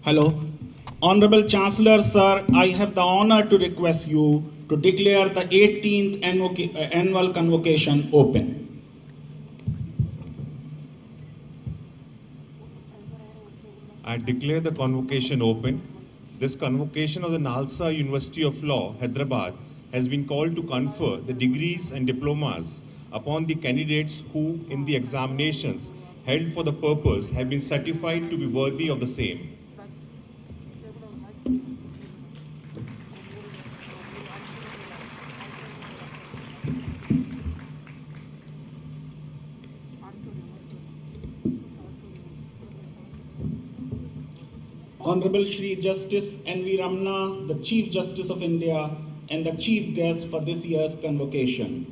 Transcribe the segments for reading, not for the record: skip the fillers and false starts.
Hello. Honorable Chancellor, sir, I have the honor to request you to declare the 18th annual convocation open. I declare the convocation open. This convocation of the NALSAR University of Law, Hyderabad, has been called to confer the degrees and diplomas upon the candidates who, in the examinations held for the purpose, have been certified to be worthy of the same. Honorable Shri Justice N.V. Ramana, the Chief Justice of India and the Chief Guest for this year's convocation.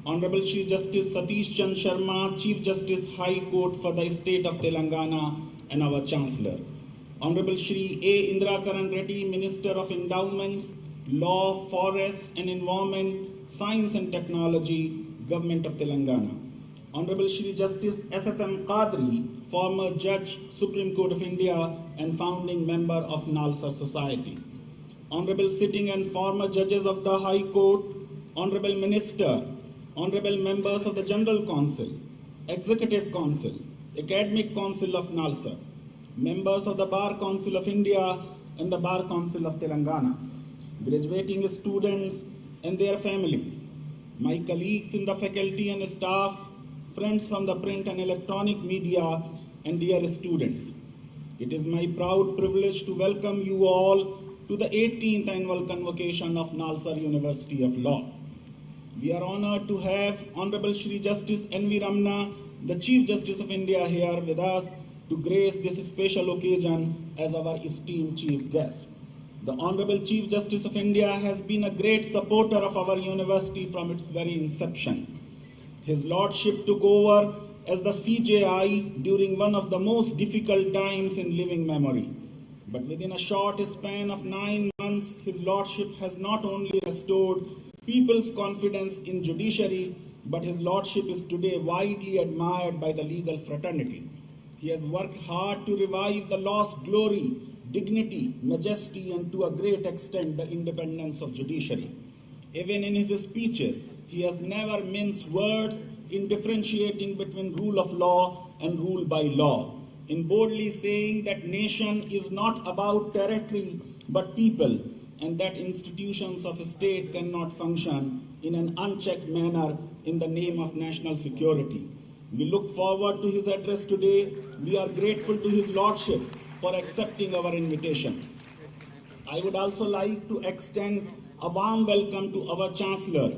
Honorable Shri Justice Satish Chand Sharma, Chief Justice High Court for the State of Telangana and our Chancellor. Honorable Shri A. Indra Reddy, Minister of Endowments, Law, Forest and Environment, Science and Technology, Government of Telangana. Honorable Shri Justice S.S.M. Qadri, former Judge, Supreme Court of India and founding member of NALSAR Society. Honorable sitting and former judges of the High Court, Honorable Minister, Honorable members of the General Council, Executive Council, Academic Council of NALSAR, members of the Bar Council of India and the Bar Council of Telangana, graduating students and their families, my colleagues in the faculty and staff, friends from the print and electronic media, and dear students. It is my proud privilege to welcome you all to the 18th annual convocation of NALSAR University of Law. We are honored to have Honorable Shri Justice N.V. Ramana, the Chief Justice of India, here with us to grace this special occasion as our esteemed Chief Guest. The Honorable Chief Justice of India has been a great supporter of our university from its very inception. His Lordship took over as the CJI during one of the most difficult times in living memory. But within a short span of 9 months, His Lordship has not only restored people's confidence in judiciary, but His Lordship is today widely admired by the legal fraternity. He has worked hard to revive the lost glory, dignity, majesty, and to a great extent the independence of judiciary. Even in his speeches, he has never minced words in differentiating between rule of law and rule by law, in boldly saying that nation is not about territory but people, and that institutions of a state cannot function in an unchecked manner in the name of national security. We look forward to his address today. We are grateful to His Lordship for accepting our invitation. I would also like to extend a warm welcome to our Chancellor,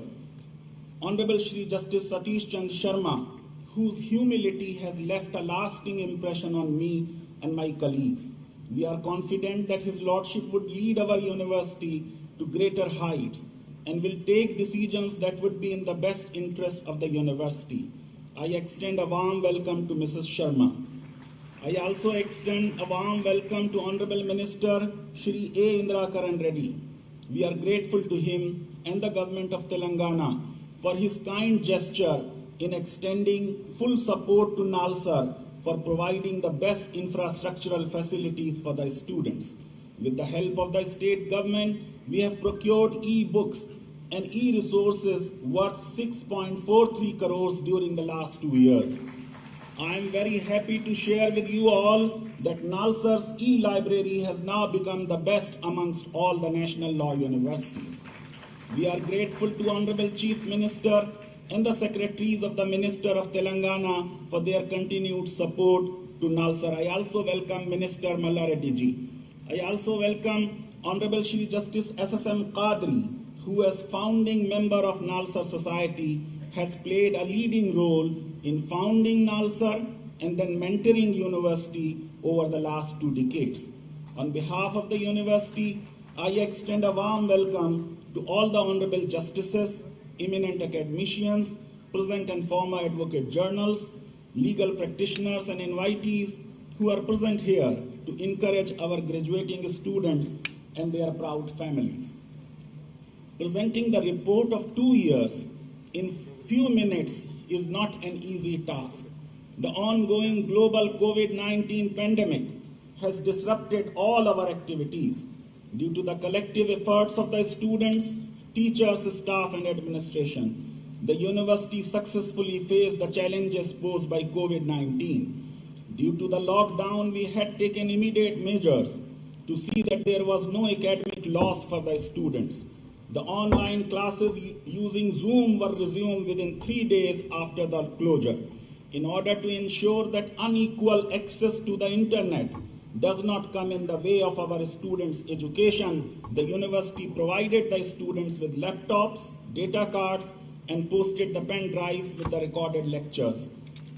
Honorable Shri Justice Satish Chand Sharma, whose humility has left a lasting impression on me and my colleagues. We are confident that His Lordship would lead our university to greater heights and will take decisions that would be in the best interest of the university. I extend a warm welcome to Mrs. Sharma. I also extend a warm welcome to Honorable Minister Shri A. Indra Reddy. We are grateful to him and the government of Telangana for his kind gesture in extending full support to NALSAR for providing the best infrastructural facilities for the students. With the help of the state government, we have procured e-books and e-resources worth 6.43 crores during the last 2 years. I am very happy to share with you all that NALSAR's e-library has now become the best amongst all the national law universities. We are grateful to Honorable Chief Minister and the Secretaries of the Minister of Telangana for their continued support to NALSAR. I also welcome Minister Mallareddy ji. I also welcome Honorable Shri Justice S.S.M. Qadri, who as founding member of NALSAR Society has played a leading role in founding NALSAR and then mentoring university over the last 2 decades. On behalf of the university, I extend a warm welcome to all the honorable justices, eminent academicians, present and former advocate journals, legal practitioners and invitees who are present here to encourage our graduating students and their proud families. Presenting the report of 2 years in few minutes is not an easy task. The ongoing global COVID-19 pandemic has disrupted all our activities. Due to the collective efforts of the students, teachers, staff, and administration, the university successfully faced the challenges posed by COVID-19. Due to the lockdown, we had taken immediate measures to see that there was no academic loss for the students. The online classes using Zoom were resumed within 3 days after the closure. In order to ensure that unequal access to the internet does not come in the way of our students' education, the university provided the students with laptops, data cards, and posted the pen drives with the recorded lectures.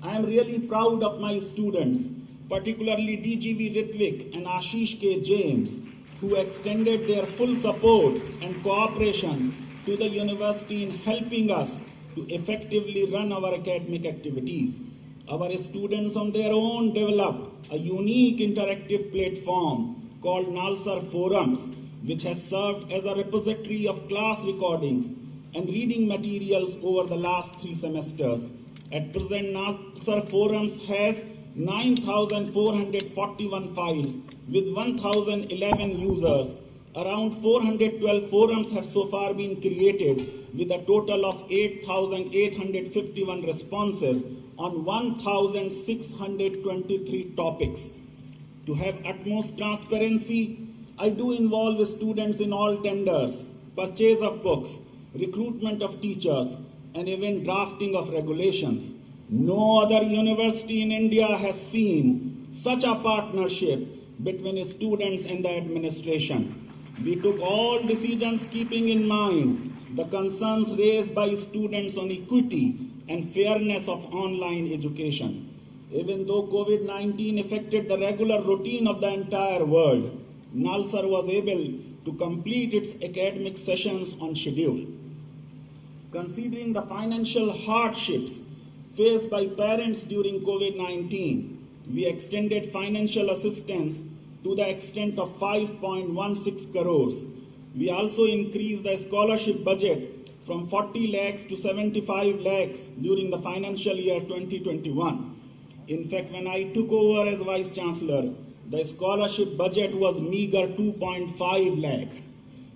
I am really proud of my students, particularly DGV Ritvik and Ashish K. James, who extended their full support and cooperation to the university in helping us to effectively run our academic activities. Our students on their own developed a unique interactive platform called NALSAR Forums, which has served as a repository of class recordings and reading materials over the last 3 semesters. At present, NALSAR Forums has 9,441 files with 1,011 users. Around 412 forums have so far been created with a total of 8,851 responses on 1,623 topics. To have utmost transparency, I do involve students in all tenders, purchase of books, recruitment of teachers, and even drafting of regulations. No other university in India has seen such a partnership between students and the administration. We took all decisions keeping in mind the concerns raised by students on equity and fairness of online education. Even though COVID-19 affected the regular routine of the entire world, NALSAR was able to complete its academic sessions on schedule. Considering the financial hardships faced by parents during COVID-19, we extended financial assistance to the extent of 5.16 crores. We also increased the scholarship budget from 40 lakhs to 75 lakhs during the financial year 2021. In fact, when I took over as Vice Chancellor, the scholarship budget was meager 2.5 lakh.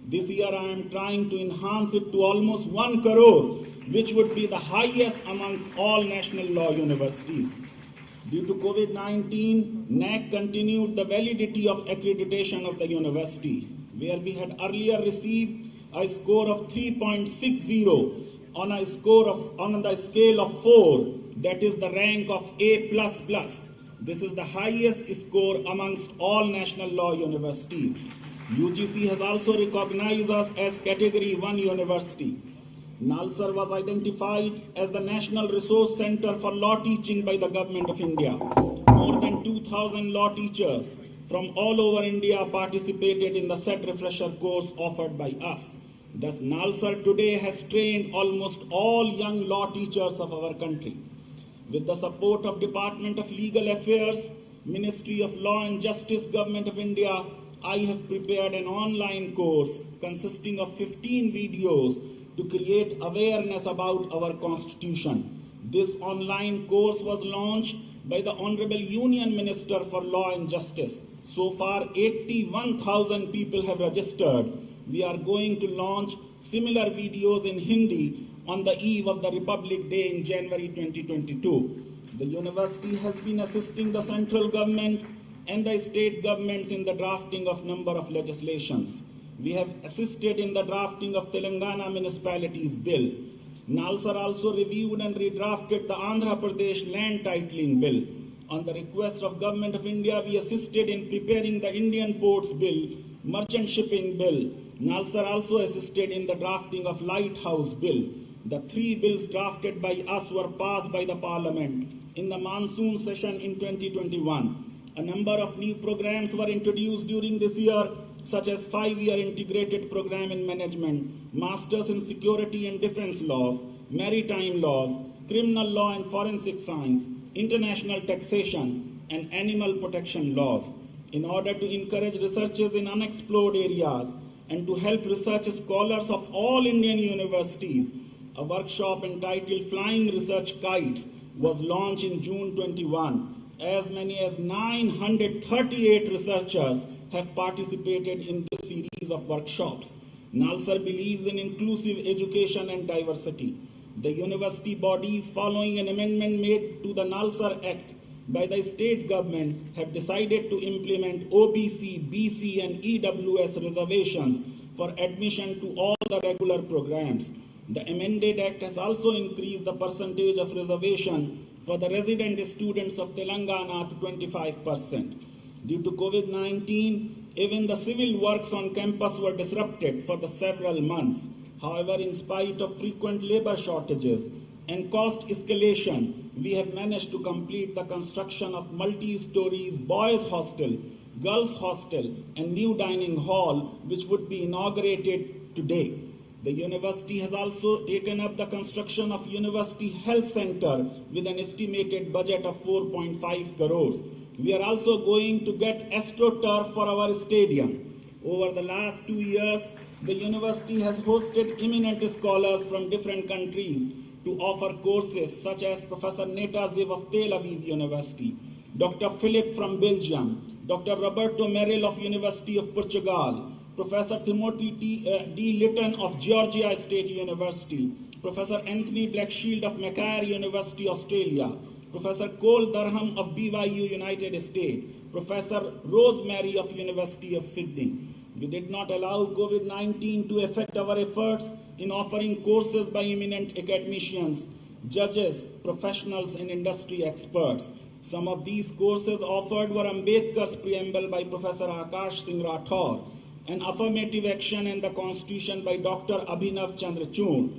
This year I am trying to enhance it to almost 1 crore, which would be the highest amongst all national law universities. Due to COVID-19, NAC continued the validity of accreditation of the university, where we had earlier received a score of 3.60 on the scale of 4, that is the rank of A++. This is the highest score amongst all national law universities. UGC has also recognized us as Category 1 university. NALSAR was identified as the National Resource Center for Law Teaching by the Government of India. More than 2,000 law teachers from all over India participated in the said refresher course offered by us. Thus, NALSAR today has trained almost all young law teachers of our country. With the support of Department of Legal Affairs, Ministry of Law and Justice, Government of India, I have prepared an online course consisting of 15 videos to create awareness about our Constitution. This online course was launched by the Honorable Union Minister for Law and Justice. So far, 81,000 people have registered. We are going to launch similar videos in Hindi on the eve of the Republic Day in January 2022. The university has been assisting the central government and the state governments in the drafting of number of legislations. We have assisted in the drafting of Telangana municipalities bill. NALSAR also reviewed and redrafted the Andhra Pradesh land titling bill. On the request of Government of India, we assisted in preparing the Indian Ports Bill, Merchant Shipping Bill. NALSAR also assisted in the drafting of Lighthouse Bill. The 3 bills drafted by us were passed by the Parliament in the monsoon session in 2021. A number of new programs were introduced during this year, such as 5-year integrated program in management, masters in security and defense laws, maritime laws, criminal law and forensic science, international taxation, and animal protection laws. In order to encourage researches in unexplored areas and to help research scholars of all Indian universities, a workshop entitled Flying Research Kites was launched in June 21. As many as 938 researchers have participated in this series of workshops. NALSAR believes in inclusive education and diversity. The university bodies, following an amendment made to the NALSAR Act by the state government, have decided to implement OBC, BC, and EWS reservations for admission to all the regular programs. The amended act has also increased the percentage of reservation for the resident students of Telangana to 25%. Due to COVID-19, even the civil works on campus were disrupted for the several months. However, in spite of frequent labor shortages and cost escalation, we have managed to complete the construction of multi-stories boys' hostel, girls' hostel, and new dining hall, which would be inaugurated today. The university has also taken up the construction of University Health Center with an estimated budget of 4.5 crores. We are also going to get AstroTurf for our stadium. Over the last 2 years, the university has hosted eminent scholars from different countries to offer courses such as Professor Neta Ziv of Tel Aviv University, Dr. Philip from Belgium, Dr. Roberto Merrill of University of Portugal, Professor Timothy D. Litton of Georgia State University, Professor Anthony Blackshield of Mackay University, Australia, Professor Cole Durham of BYU, United States, Professor Rosemary of University of Sydney. We did not allow COVID-19 to affect our efforts in offering courses by eminent academicians, judges, professionals, and industry experts. Some of these courses offered were Ambedkar's Preamble by Professor Akash Singh Rathore, and Affirmative Action and the Constitution by Dr. Abhinav Chandrachud.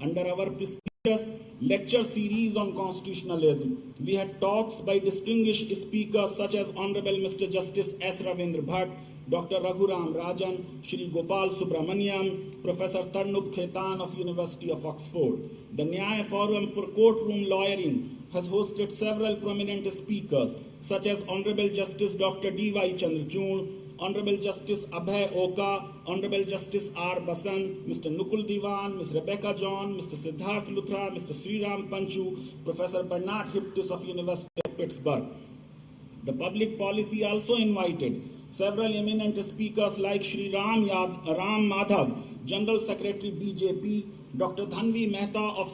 Under our prestigious lecture series on constitutionalism, we had talks by distinguished speakers such as Honorable Mr. Justice S. Ravindra Bhatt, Dr. Raghuram Rajan, Shri Gopal Subramaniam, Professor Tarnub Khetan of University of Oxford. The Nyaya Forum for Courtroom Lawyering has hosted several prominent speakers such as Honorable Justice Dr. D.Y. Chandrachud, Honorable Justice Abhay Oka, Honorable Justice R. Basan, Mr. Nukul Diwan, Ms. Rebecca John, Mr. Siddharth Luthra, Mr. Sriram Panchu, Professor Bernard Hiptis of University of Pittsburgh. The public policy also invited several eminent speakers like Shri Ram Madhav, General Secretary BJP, Dr. Dhanvi Mehta of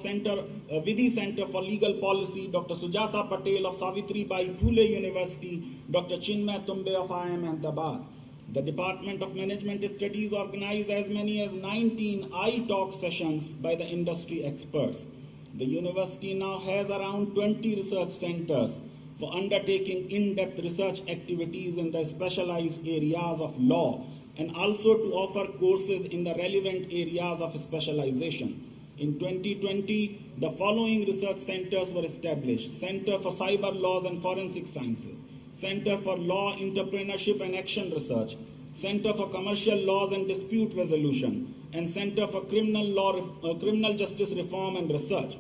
Vidhi Center for Legal Policy, Dr. Sujata Patel of Savitri Bai Phule University, Dr. Chinmay Tumbe of IIM Ahmedabad. The Department of Management Studies organized as many as 19 iTalk sessions by the industry experts. The university now has around 20 research centers for undertaking in-depth research activities in the specialized areas of law, and also to offer courses in the relevant areas of specialization. In 2020, the following research centers were established: Center for Cyber Laws and Forensic Sciences, Center for Law, Entrepreneurship and Action Research, Center for Commercial Laws and Dispute Resolution, and Center for Criminal Justice Reform and Research.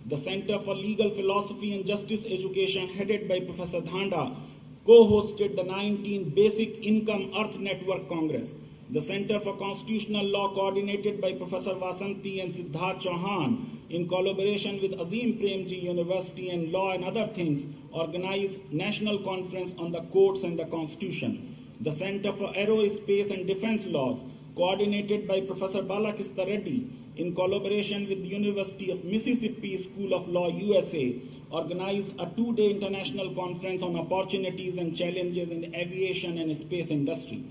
The Center for Legal Philosophy and Justice Education, headed by Professor Dhanda, co-hosted the 19th Basic Income Earth Network Congress. The Center for Constitutional Law, coordinated by Professor Vasanti and Siddharth Chauhan, in collaboration with Azim Premji University and Law and Other Things, organized National Conference on the Courts and the Constitution. The Center for Aerospace and Defense Laws, coordinated by Professor Balakista Reddy, in collaboration with the University of Mississippi School of Law, USA, organized a 2-day international conference on opportunities and challenges in aviation and space industry.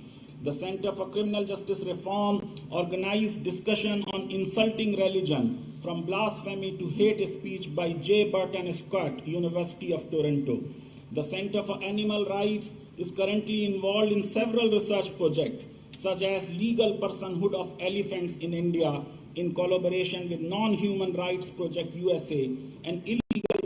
The Center for Criminal Justice Reform organized discussion on insulting religion, from blasphemy to hate speech, by J. Burton Scott, University of Toronto. The Center for Animal Rights is currently involved in several research projects, such as legal personhood of elephants in India, in collaboration with Non-Human Rights Project USA, and illegal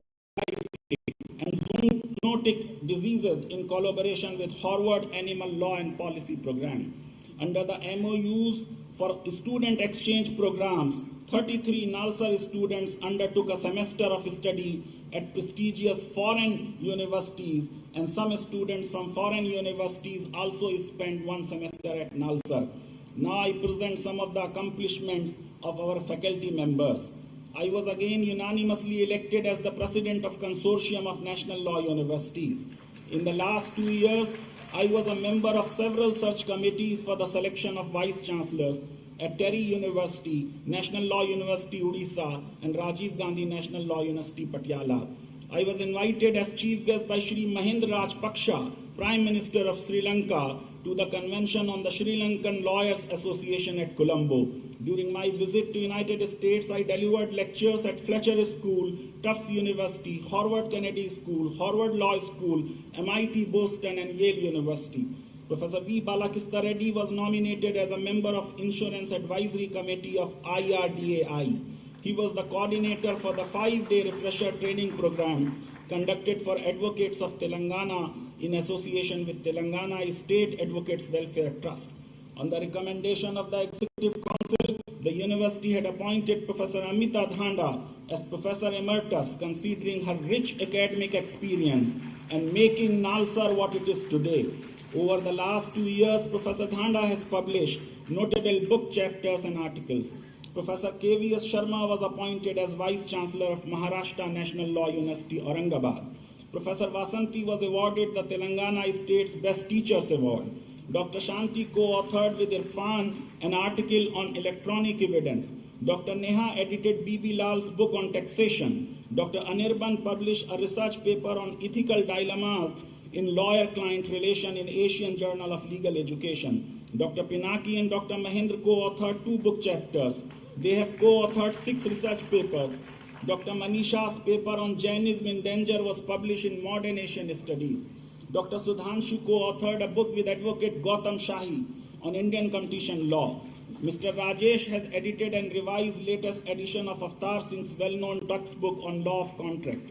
and zoonotic diseases in collaboration with Harvard Animal Law and Policy Program. Under the MOUs for student exchange programs, 33 NALSAR students undertook a semester of study at prestigious foreign universities, and some students from foreign universities also spent 1 semester at NALSAR. Now I present some of the accomplishments of our faculty members. I was again unanimously elected as the president of Consortium of National Law Universities. In the last 2 years, I was a member of several search committees for the selection of vice chancellors at Terry University, National Law University Odisha, and Rajiv Gandhi National Law University Patiala. I was invited as chief guest by Shri Mahendra Rajpaksha, Prime Minister of Sri Lanka, to the convention on the Sri Lankan Lawyers Association at Colombo. During my visit to United States, I delivered lectures at Fletcher School, Tufts University, Harvard Kennedy School, Harvard Law School, MIT Boston, and Yale University. Professor V. Balakista Reddy was nominated as a member of Insurance Advisory Committee of IRDAI. He was the coordinator for the 5-day refresher training program conducted for advocates of Telangana in association with Telangana State Advocates Welfare Trust. On the recommendation of the Executive Council, the university had appointed Professor Amita Dhanda as Professor Emeritus, considering her rich academic experience and making NALSAR what it is today. Over the last 2 years, Professor Dhanda has published notable book chapters and articles. Professor K.V.S. Sharma was appointed as Vice Chancellor of Maharashtra National Law University, Aurangabad. Professor Vasanti was awarded the Telangana State's Best Teachers Award. Dr. Shanti co-authored with Irfan an article on electronic evidence. Dr. Neha edited B.B. Lal's book on taxation. Dr. Anirban published a research paper on ethical dilemmas in lawyer-client relation in Asian Journal of Legal Education. Dr. Pinaki and Dr. Mahendra co-authored 2 book chapters. They have co-authored 6 research papers. Dr. Manisha's paper on Jainism in Danger was published in Modern Asian Studies. Dr. Sudhanshu co-authored a book with advocate Gautam Shahi on Indian competition law. Mr. Rajesh has edited and revised latest edition of Avtar Singh's well-known textbook on law of contract.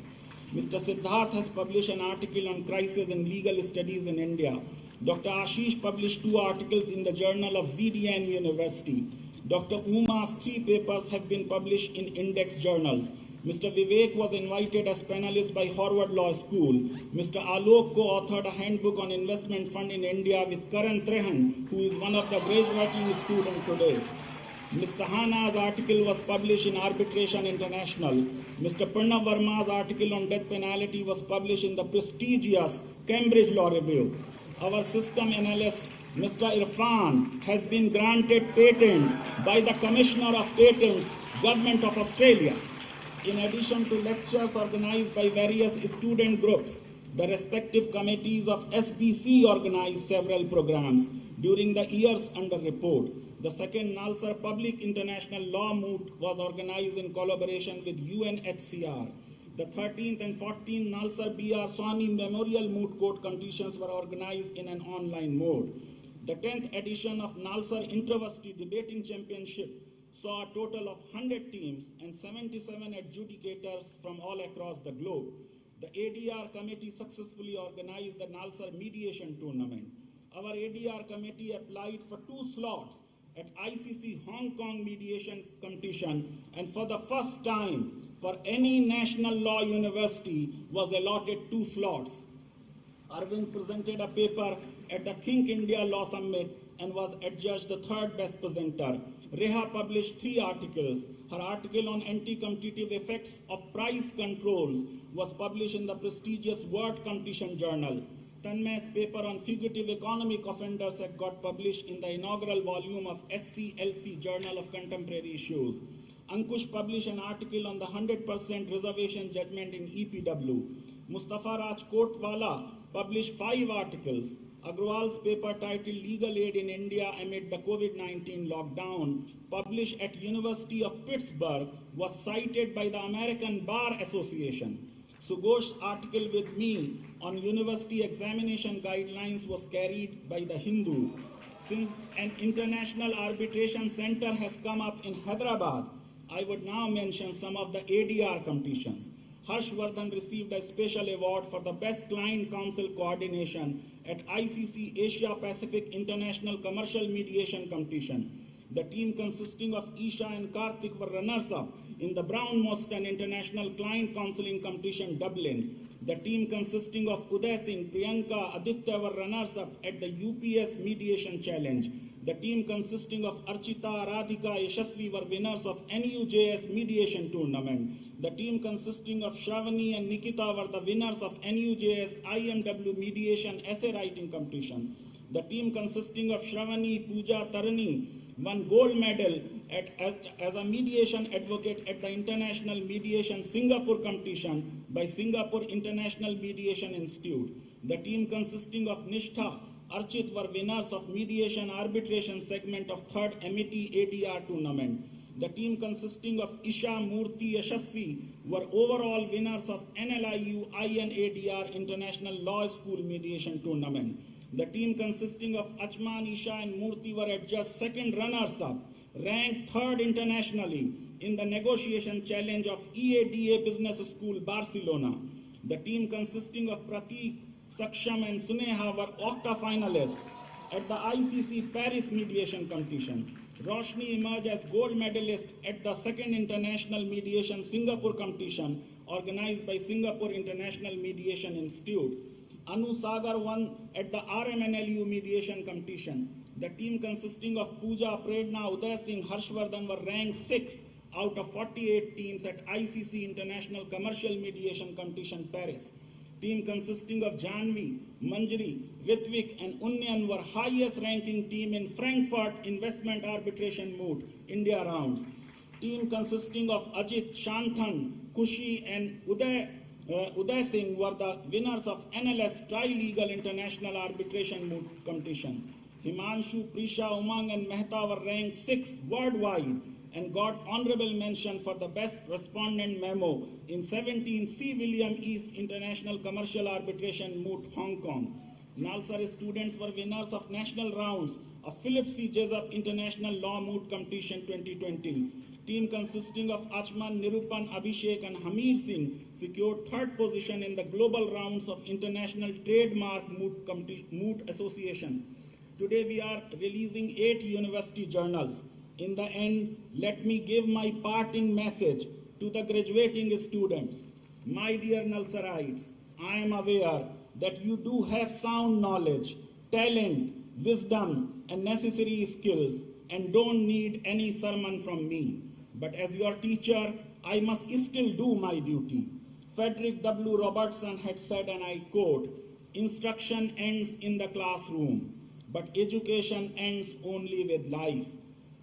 Mr. Siddharth has published an article on crisis in legal studies in India. Dr. Ashish published 2 articles in the Journal of ZDN University. Dr. Uma's 3 papers have been published in index journals. Mr. Vivek was invited as panelist by Harvard Law School. Mr. Alok co-authored a handbook on investment fund in India with Karan Trehan, who is one of the graduating students today. Ms. Sahana's article was published in Arbitration International. Mr. Pranav Verma's article on death penalty was published in the prestigious Cambridge Law Review. Our system analyst, Mr. Irfan, has been granted patent by the Commissioner of Patents, Government of Australia. In addition to lectures organized by various student groups, the respective committees of SBC organized several programs during the years under report. The second NALSAR Public International Law Moot was organized in collaboration with UNHCR. The 13th and 14th NALSAR B.R. Swami Memorial Moot Court competitions were organized in an online mode. The 10th edition of NALSAR Inter-Varsity Debating Championship saw a total of 100 teams and 77 adjudicators from all across the globe. The ADR committee successfully organized the NALSAR Mediation Tournament. Our ADR committee applied for 2 slots at ICC Hong Kong Mediation Competition, and for the first time for any national law university was allotted 2 slots. Arvind presented a paper at the Think India Law Summit and was adjudged the 3rd best presenter. Reha published 3 articles. Her article on anti-competitive effects of price controls was published in the prestigious Word Competition Journal. Tanmay's paper on fugitive economic offenders had got published in the inaugural volume of SCLC Journal of Contemporary Issues. Ankush published an article on the 100% reservation judgment in EPW. Mustafa Raj Kotwala published 5 articles. Agrawal's paper titled Legal Aid in India Amid the COVID-19 Lockdown, published at University of Pittsburgh, was cited by the American Bar Association. Sugosh's article with me on university examination guidelines was carried by the Hindu. Since an international arbitration center has come up in Hyderabad, I would now mention some of the ADR competitions. Harshvardhan received a special award for the Best Client Counsel Coordination at ICC Asia Pacific International Commercial Mediation Competition. The team consisting of Isha and Karthik were runners-up in the Brown Moston International Client Counseling Competition, Dublin. The team consisting of Uday Singh, Priyanka, Aditya were runners-up at the UPS Mediation Challenge. The team consisting of Archita, Radhika, Yashasvi were winners of NUJS Mediation Tournament. The team consisting of Shravani and Nikita were the winners of NUJS IMW Mediation Essay Writing Competition. The team consisting of Shravani, Pooja, Tarani won gold medal as a mediation advocate at the International Mediation Singapore competition by Singapore International Mediation Institute. The team consisting of Nishtha, Archit were winners of mediation arbitration segment of 3rd MET ADR tournament. The team consisting of Isha, Murthy, Yashasvi were overall winners of NLIU INADR International Law School Mediation Tournament. The team consisting of Achman, Isha and Murthy were at just second runners-up, ranked 3rd internationally in the negotiation challenge of EADA Business School, Barcelona. The team consisting of Pratik, Saksham and Suneha were octa finalists at the ICC Paris Mediation Competition. Roshni emerged as gold medalist at the 2nd International Mediation Singapore Competition organized by Singapore International Mediation Institute. Anu Sagar won at the RMNLU Mediation Competition. The team consisting of Pooja, Predna, Uday Singh, Harshvardhan were ranked 6th out of 48 teams at ICC International Commercial Mediation Competition, Paris. Team consisting of Janvi, Manjari, Ritvik and Unyan were highest ranking team in Frankfurt Investment Arbitration Moot, India rounds. Team consisting of Ajit, Shanthan, Kushi and Uday Singh were the winners of NLS Tri-Legal International Arbitration Moot competition. Himanshu, Prisha, Umang and Mehta were ranked 6th worldwide and got honorable mention for the best respondent memo in 17 C. William East International Commercial Arbitration Moot, Hong Kong. NALSAR students were winners of national rounds of Philip C. Jessup International Law Moot Competition 2020. Team consisting of Achman, Nirupan, Abhishek and Hamir Singh secured 3rd position in the global rounds of International Trademark Moot Association. Today we are releasing 8 university journals. In the end, let me give my parting message to the graduating students. My dear NALSARites, I am aware that you do have sound knowledge, talent, wisdom, and necessary skills, and don't need any sermon from me. But as your teacher, I must still do my duty. Frederick W. Robertson had said, and I quote, "Instruction ends in the classroom, but education ends only with life."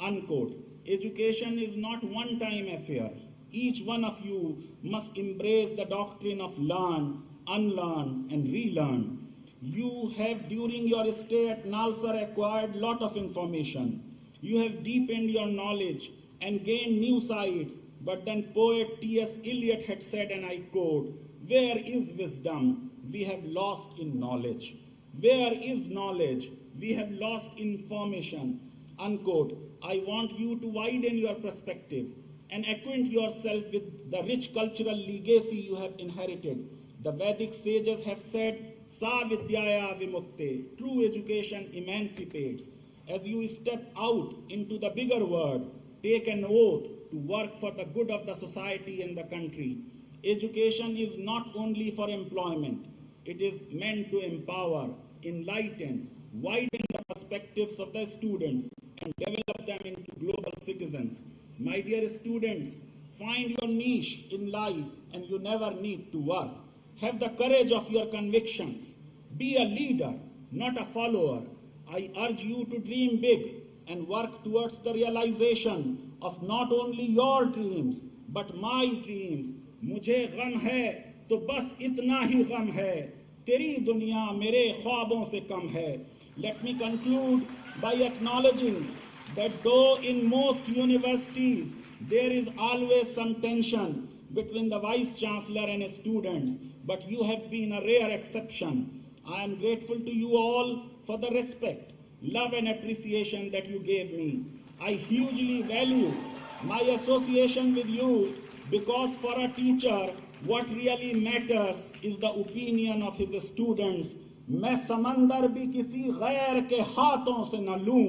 Unquote. Education is not one-time affair. Each one of you must embrace the doctrine of learn, unlearn, and relearn. You have, during your stay at NALSAR, acquired lot of information. You have deepened your knowledge and gained new sights. But then poet T.S. Eliot had said, and I quote, "Where is wisdom? We have lost in knowledge. Where is knowledge? We have lost information." Unquote. I want you to widen your perspective and acquaint yourself with the rich cultural legacy you have inherited. The Vedic sages have said, "Sa vidyaya vimukte," true education emancipates. As you step out into the bigger world, take an oath to work for the good of the society and the country. Education is not only for employment. It is meant to empower, enlighten, widen the perspectives of the students and develop them into global citizens. My dear students, find your niche in life and you never need to work. Have the courage of your convictions. Be a leader, not a follower. I urge you to dream big and work towards the realization of not only your dreams, but my dreams. मुझे गम है तो बस इतना ही गम है, तेरी दुनिया मेरे ख्वाबों से कम है. Let me conclude by acknowledging that though in most universities there is always some tension between the Vice Chancellor and students, but you have been a rare exception. I am grateful to you all for the respect, love and appreciation that you gave me. I hugely value my association with you because for a teacher, what really matters is the opinion of his students. मैं समंदर भी किसी गैर के हाथों से न लूं,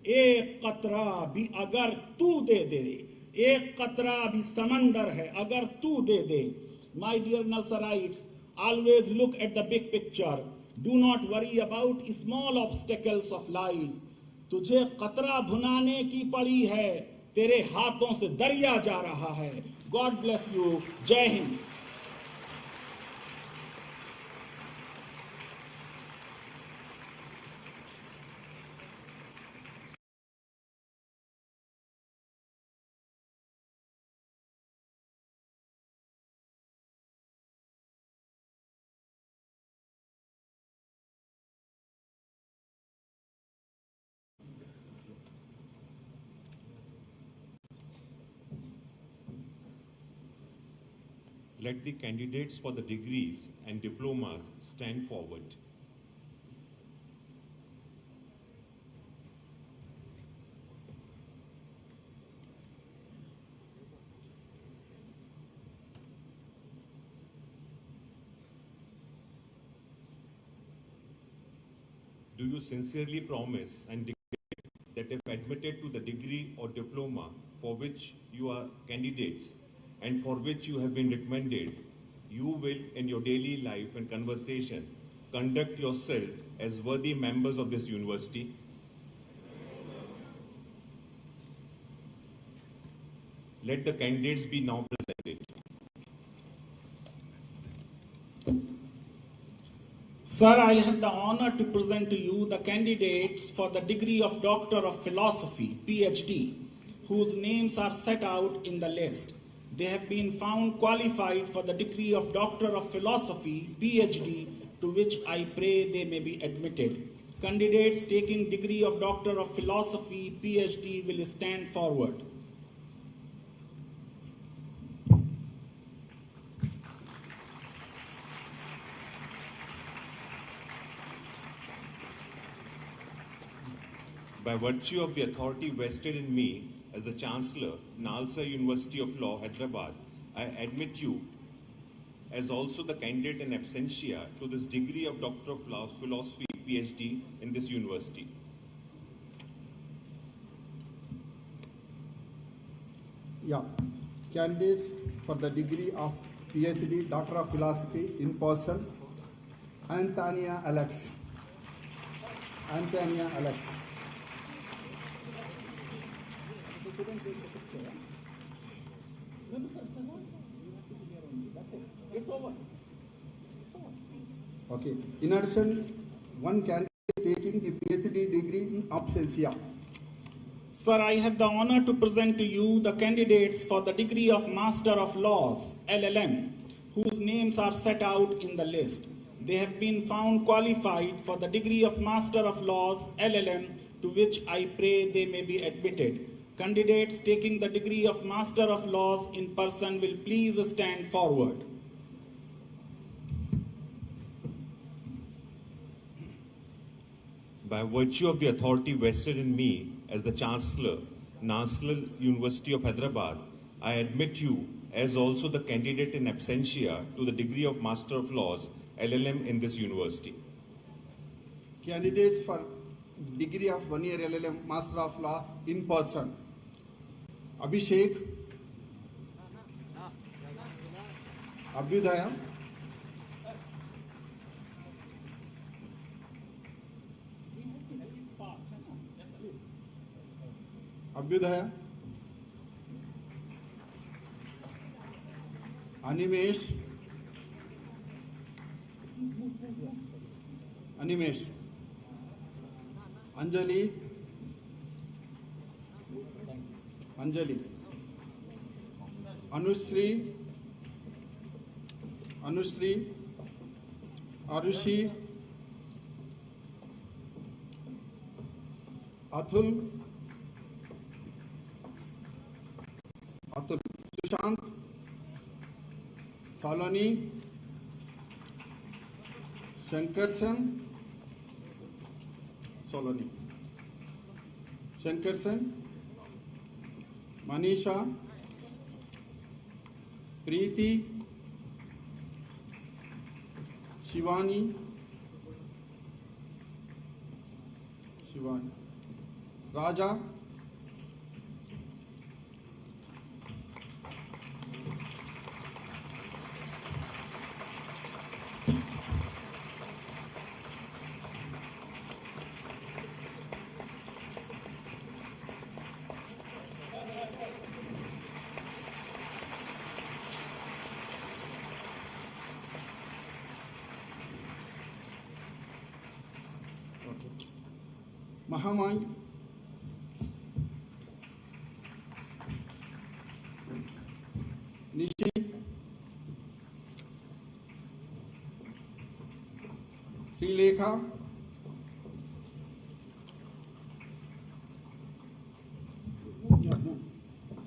एक कतरा भी अगर तू दे दे, एक कतरा भी समंदर है अगर तू दे दे. My dear NALSARites, Always look at the big picture. Do not worry about small obstacles of life. तुझे कतरा भुनाने की पड़ी है, तेरे हाथों से दरिया जा रहा है. God bless you. जय Hind. Let the candidates for the degrees and diplomas stand forward. Do you sincerely promise and declare that if admitted to the degree or diploma for which you are candidates and for which you have been recommended, you will in your daily life and conversation conduct yourself as worthy members of this university? Let the candidates be now presented. Sir, I have the honor to present to you the candidates for the degree of Doctor of Philosophy, PhD, whose names are set out in the list. They have been found qualified for the degree of Doctor of Philosophy, PhD, to which I pray they may be admitted. Candidates taking degree of Doctor of Philosophy, PhD will stand forward. By virtue of the authority vested in me as the Chancellor, NALSAR University of Law, Hyderabad, I admit you as also the candidate in absentia to this degree of Doctor of Philosophy, PhD in this university. Yeah, candidates for the degree of PhD, Doctor of Philosophy in person, Antonia Alex. Antonia Alex. It's over. Okay. In addition, one candidate is taking the PhD degree in absentia. Sir, I have the honor to present to you the candidates for the degree of Master of Laws, LLM, whose names are set out in the list. They have been found qualified for the degree of Master of Laws, LLM, to which I pray they may be admitted. Candidates taking the degree of Master of Laws in person will please stand forward. By virtue of the authority vested in me as the Chancellor, NALSAR University of Hyderabad, I admit you as also the candidate in absentia to the degree of Master of Laws, LLM in this university. Candidates for degree of 1 year LLM, Master of Laws in person. Abhishek, Abhyudaya, Abhyudaya, Animesh, Animesh, Anjali, Anjali, Anushree, Anushree, Arushi, Atul, Atul, Sushant, Saloni, Shankarsan, Soloni, Shankarsan, Manisha, Preeti, Shivani, Shivani, Raja, Mahamay, Nishi, Srilekha,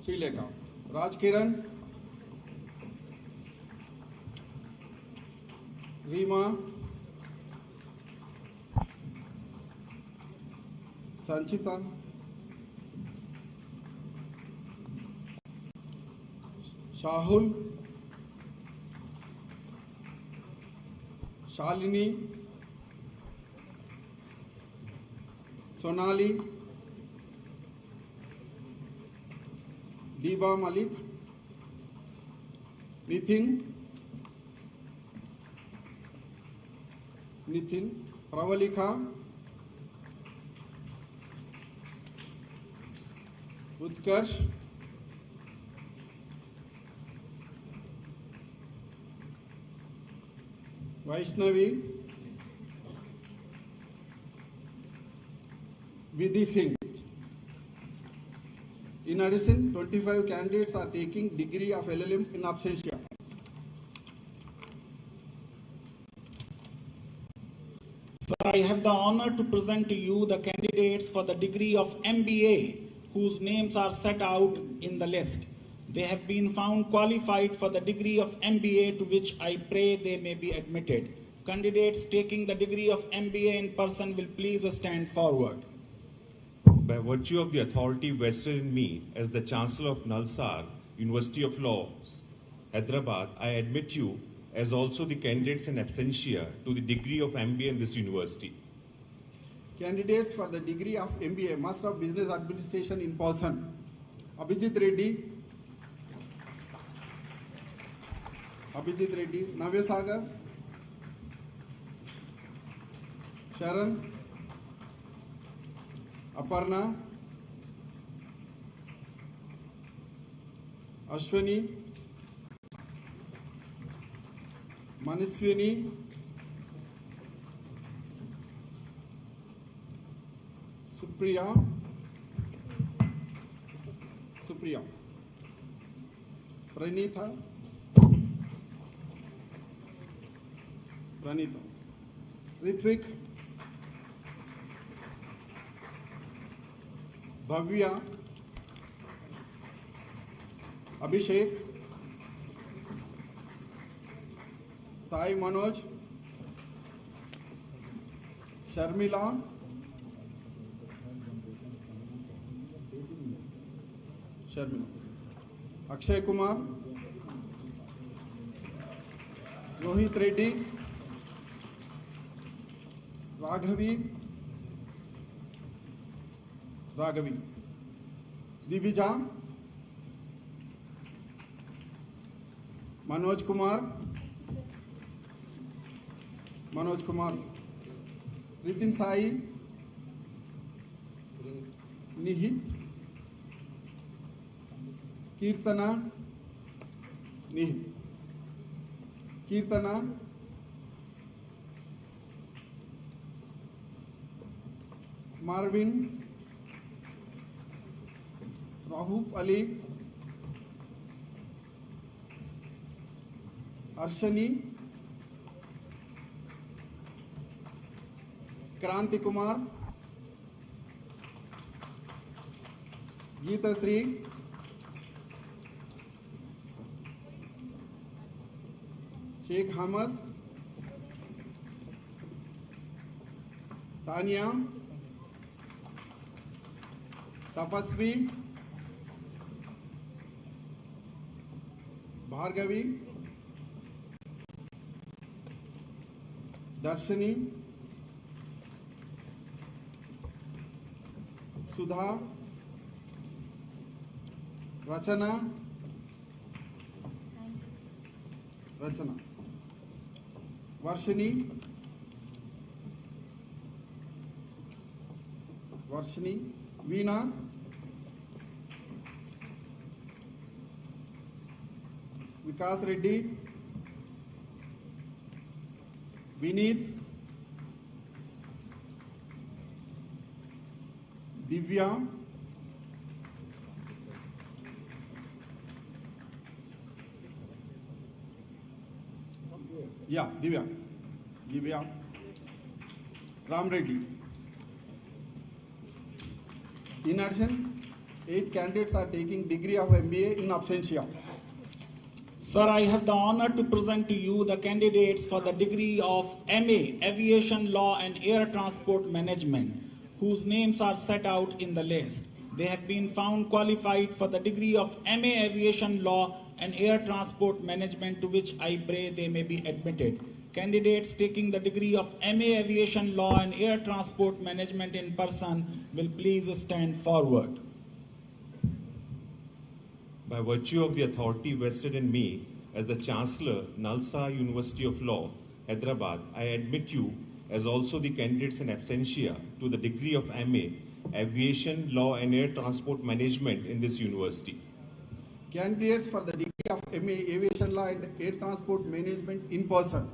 Srilekha, Rajkiran, Rima, Sanchita, Shahul, Shalini, Sonali, Diba Malik, Nitin, Pravalika, Utkarsh, Vaishnavi, Vidhi Singh. In addition, 25 candidates are taking degree of LLM in absentia. Sir, I have the honor to present to you the candidates for the degree of MBA whose names are set out in the list. They have been found qualified for the degree of MBA, to which I pray they may be admitted. Candidates taking the degree of MBA in person will please stand forward. By virtue of the authority vested in me as the Chancellor of NALSAR, University of Law, Hyderabad, I admit you as also the candidates in absentia to the degree of MBA in this university. Candidates for the degree of MBA, Master of Business Administration in person. Abhijit Reddy, Navya Sagar, Sharan, Aparna, Ashwini, Maniswini, Supriya, Pranita, Ritvik, Bhavya, Abhishek, Sai Manoj, Sharmila, Akshay Kumar, Rohit Reddy, Raghavi, Divija, Manoj Kumar, Ritin Sai, Nihit, Kirtana, Marvin, Rahuf Ali, Arshani, Kranti Kumar, Geeta Sri, Sheikh Hamad, Tanya, Tapasvi, Bhargavi, Darshani, Sudha, Rachana, Varshini, Veena, Vikas Reddy, Vineet, Divya, Divya, Ram Reddy. In addition, 8 candidates are taking degree of MBA in absentia. Sir, I have the honor to present to you the candidates for the degree of MA Aviation Law and Air Transport Management, whose names are set out in the list. They have been found qualified for the degree of MA Aviation Law and Air Transport Management, to which I pray they may be admitted. Candidates taking the degree of MA Aviation Law and Air Transport Management in person will please stand forward. By virtue of the authority vested in me as the Chancellor, NALSAR University of Law, Hyderabad, I admit you as also the candidates in absentia to the degree of MA, Aviation, Law and Air Transport Management in this university. Candidates for the degree of MA Aviation Law and Air Transport Management in person.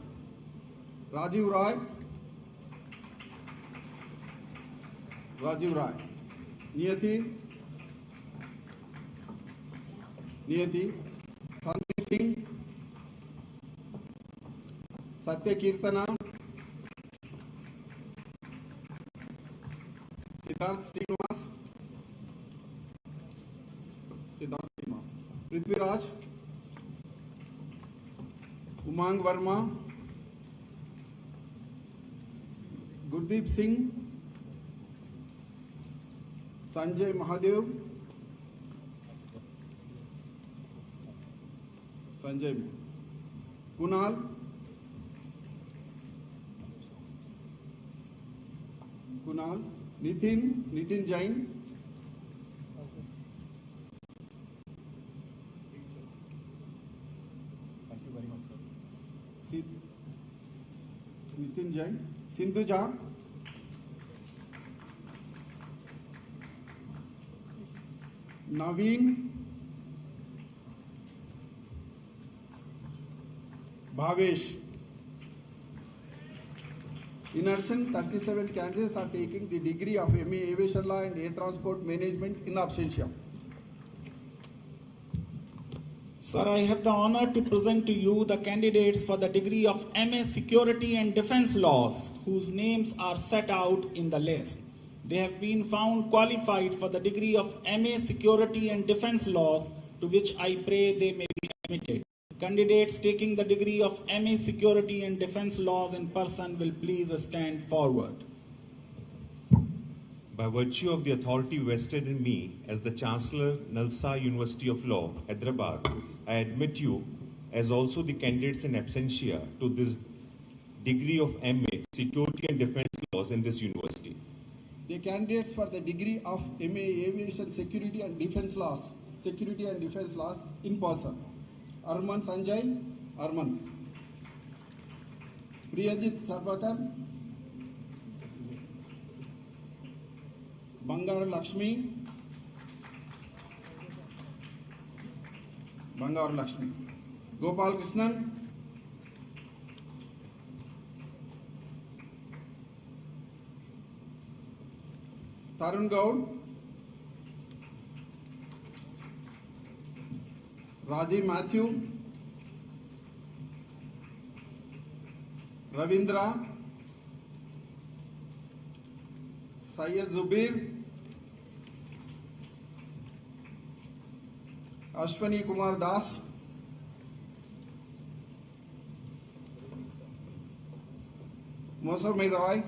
Rajiv Rai. Niyati. Sandeep Singh. Satya Kirtana. Siddharth Srinivas. Prithviraj. Umang Verma. Gurdeep Singh. Sanjay Mahadev. Kunal. Nitin Jain. Thank you very much, sir. Nitin Jain. Sindhuja. Naveen. Bhavesh. In addition, 37 candidates are taking the degree of MA Aviation Law and Air Transport Management in absentia. Sir, I have the honor to present to you the candidates for the degree of MA Security and Defense Laws, whose names are set out in the list. They have been found qualified for the degree of MA Security and Defense Laws, to which I pray they may be admitted. Candidates taking the degree of MA Security and Defense Laws in person will please stand forward. By virtue of the authority vested in me as the Chancellor, NALSAR University of Law, Hyderabad, I admit you as also the candidates in absentia to this degree of MA Security and Defense Laws in this university. The candidates for the degree of MA Aviation Security and Defense Laws in person. Arman Sanjay, Priyajit Sarvakar, Bangar Lakshmi, Gopal Krishnan, Tarun Gaud, Rajiv Matthew, Ravindra, Syed Zubir, Ashwani Kumar Das, Mosami Roy,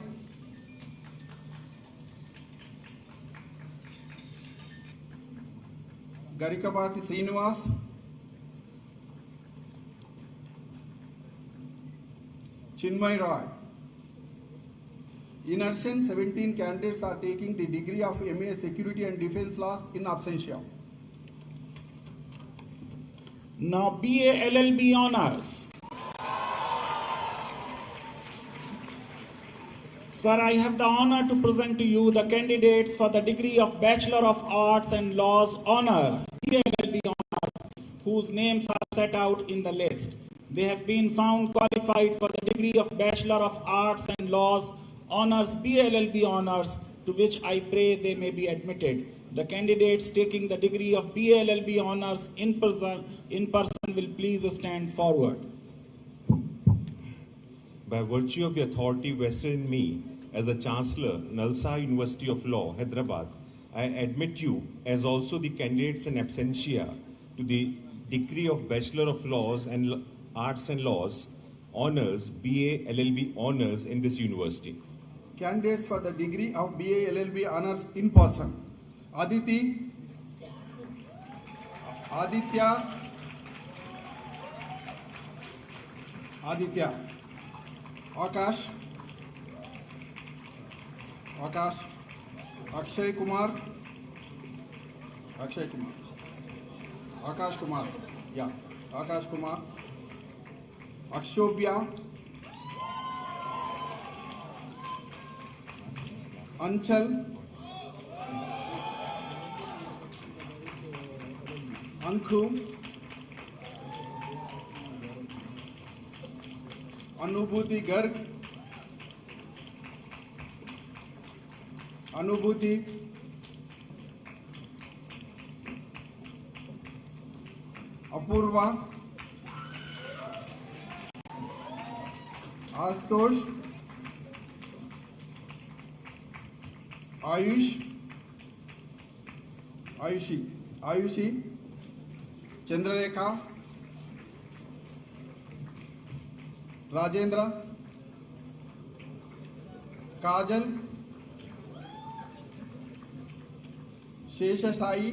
Garikabati Srinivas, Chinmay Roy. In addition, 17 candidates are taking the degree of MA Security and Defense Laws in absentia. Now, BA LLB Honors. Sir, I have the honor to present to you the candidates for the degree of Bachelor of Arts and Laws Honors, BA LLB Honors, whose names are set out in the list. They have been found qualified for the degree of Bachelor of Arts and Laws Honors, BA LLB Honors, to which I pray they may be admitted. The candidates taking the degree of BA LLB honors in person will please stand forward. By virtue of the authority vested in me as the Chancellor, NALSAR University of Law, Hyderabad, I admit you as also the candidates in absentia to the degree of Bachelor of Laws and Arts and Laws honors, BA LLB honors in this university. Candidates for the degree of BA LLB honors in person. Aditya, Akash, Akshay Kumar, Akash Kumar, Akshobhya, Anchal, Anku, Anubhuti Garg, Anubhuti, Apurva, Astosh, Ayushi, Chandrarekha, Rajendra, Kajal, Shesha Sai,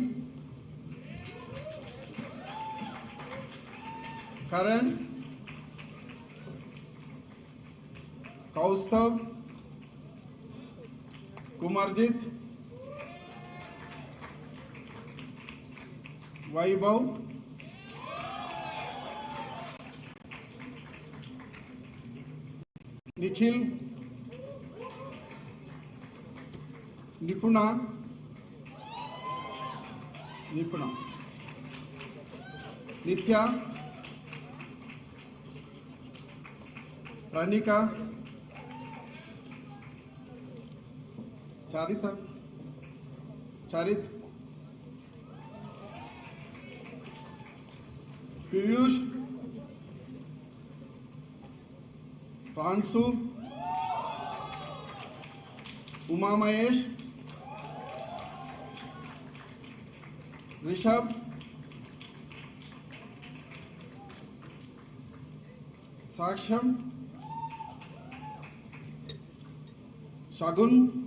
Karan, Kaustav, Kumarjit, Vaibhav, Nikhil, Nipuna, Nitya, Ranika, Charit, Piyush, Pransu, Uma Mahesh, Rishabh, Saksham, Shagun,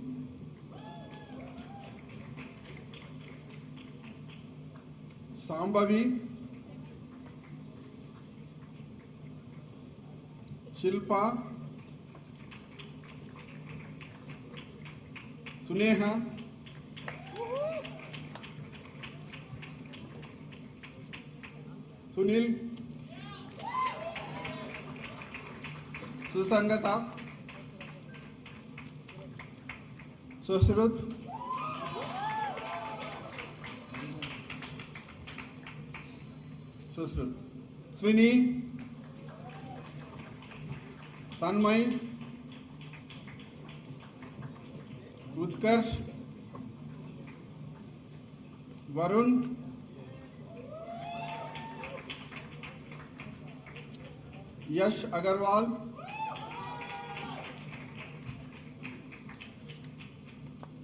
Sambhavi, Shilpa, Suneha, Sunil, Susangata, Sushrut, Swini, Tanmay, Utkarsh, Varun, Yash Agarwal,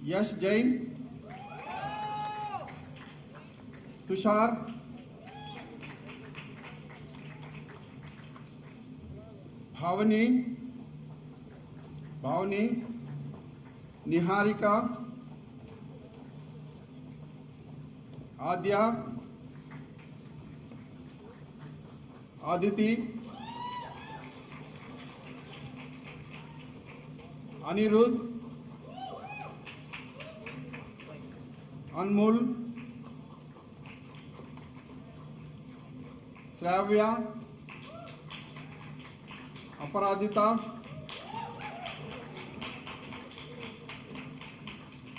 Yash Jain, Tushar, Bhavani, Niharika, Adya, Aditi, Anirudh, Anmol, Shravya, Aparajita,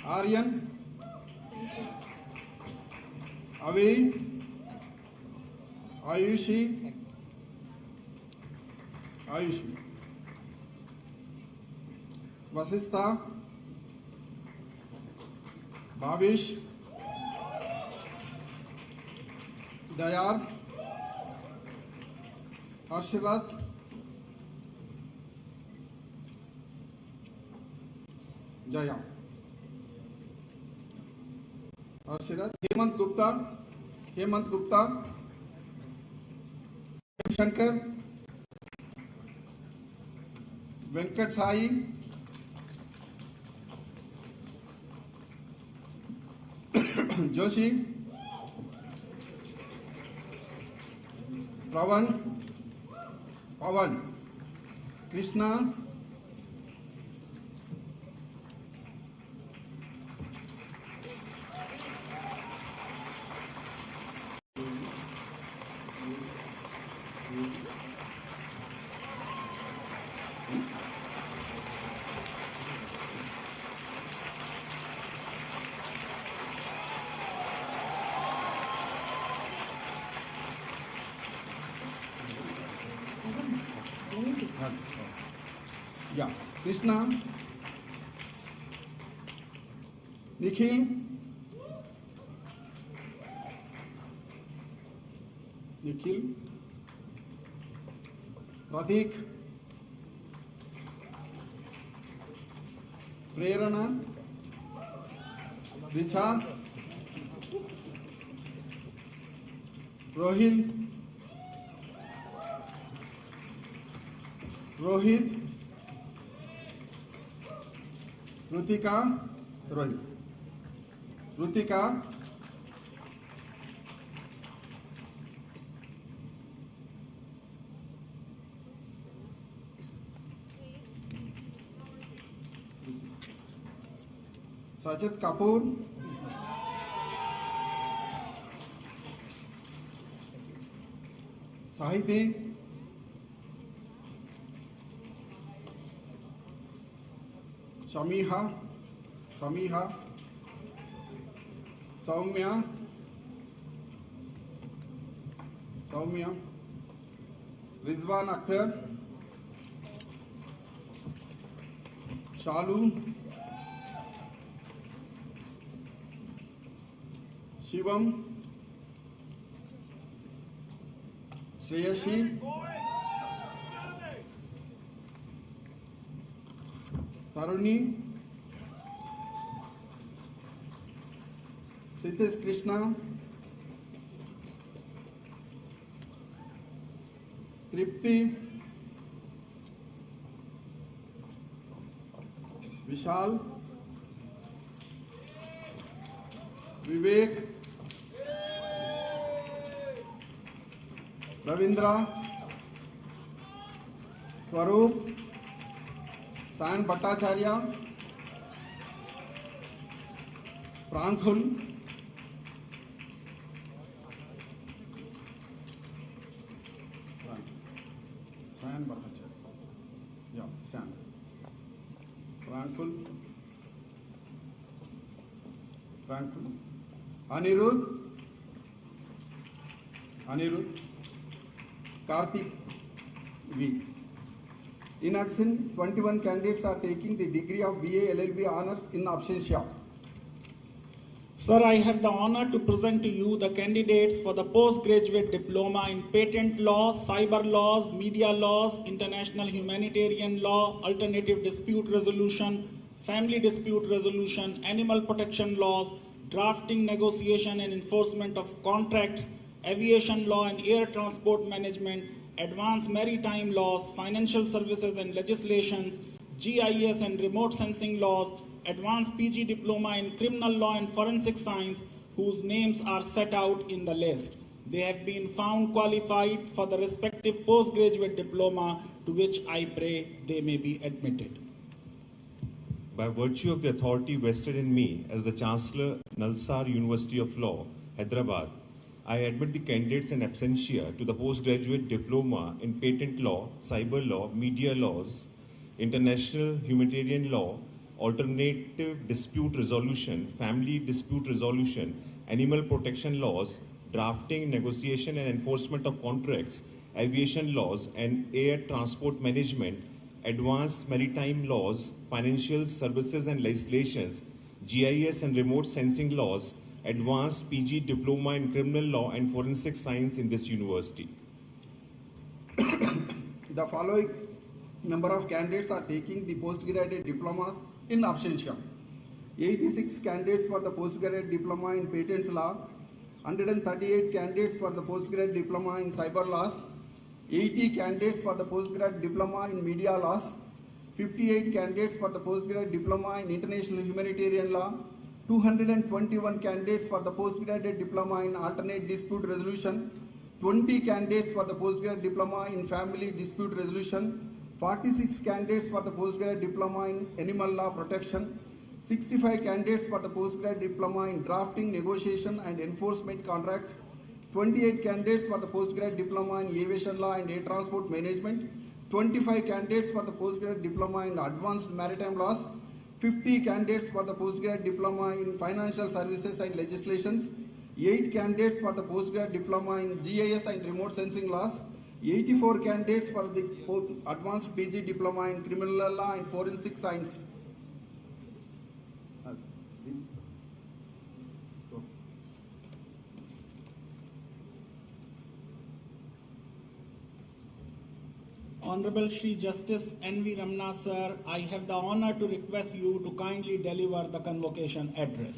Aryan, Avi, Ayushi, Vasistha, Bhavish, Dayar, Harsharat, Jaya. Harsharat, Hemant Gupta, Shankar, Venkat Sai, Joshi, Pawan, Krishna, yeah, Krishna, Nikhil, Pratik, Prerana, Richa, Rohit, Rutika, Sajid Kapoor, Sahiti, Samiha, Soumya, Rizwan Akhtar, Shalu, Shivam, Shreyashi, Taruni, Sitish Krishna, Tripti, Vishal, Vivek, Ravindra, Swaroop, Sayan Bhattacharya, Prankhul, Sayan Bhattacharya, yeah, Sayan, Prankhul, Anirudh, Karthik V. In addition, 21 candidates are taking the degree of BA LLB honors in absentia. Sir, I have the honor to present to you the candidates for the postgraduate diploma in patent law, cyber laws, media laws, international humanitarian law, alternative dispute resolution, family dispute resolution, animal protection laws, drafting, negotiation and enforcement of contracts, aviation law and air transport management, advanced maritime laws, financial services and legislations, GIS and remote sensing laws, advanced PG diploma in criminal law and forensic science, whose names are set out in the list. They have been found qualified for the respective postgraduate diploma, to which I pray they may be admitted. By virtue of the authority vested in me as the Chancellor, NALSAR University of Law, Hyderabad, I admit the candidates in absentia to the postgraduate diploma in patent law, cyber law, media laws, international humanitarian law, alternative dispute resolution, family dispute resolution, animal protection laws, drafting, negotiation and enforcement of contracts, aviation laws and air transport management, advanced maritime laws, financial services and legislations, GIS and remote sensing laws, advanced PG diploma in criminal law and forensic science in this university. The following number of candidates are taking the postgraduate diplomas in absentia. 86 candidates for the postgraduate diploma in patents law, 138 candidates for the postgraduate diploma in cyber laws, 80 candidates for the postgraduate diploma in media laws, 58 candidates for the postgraduate diploma in international humanitarian law, 221 candidates for the postgraduate diploma in alternate dispute resolution, 20 candidates for the postgraduate diploma in family dispute resolution, 46 candidates for the postgraduate diploma in animal law protection, 65 candidates for the postgraduate diploma in drafting, negotiation and enforcement contracts, 28 candidates for the postgraduate diploma in aviation law and air transport management, 25 candidates for the postgraduate diploma in advanced maritime laws, 50 candidates for the postgraduate diploma in financial services and legislations, 8 candidates for the postgraduate diploma in GIS and remote sensing laws, 84 candidates for the advanced PG diploma in criminal law and forensic science. Honorable Shri Justice N.V. Ramana, sir, I have the honor to request you to kindly deliver the convocation address.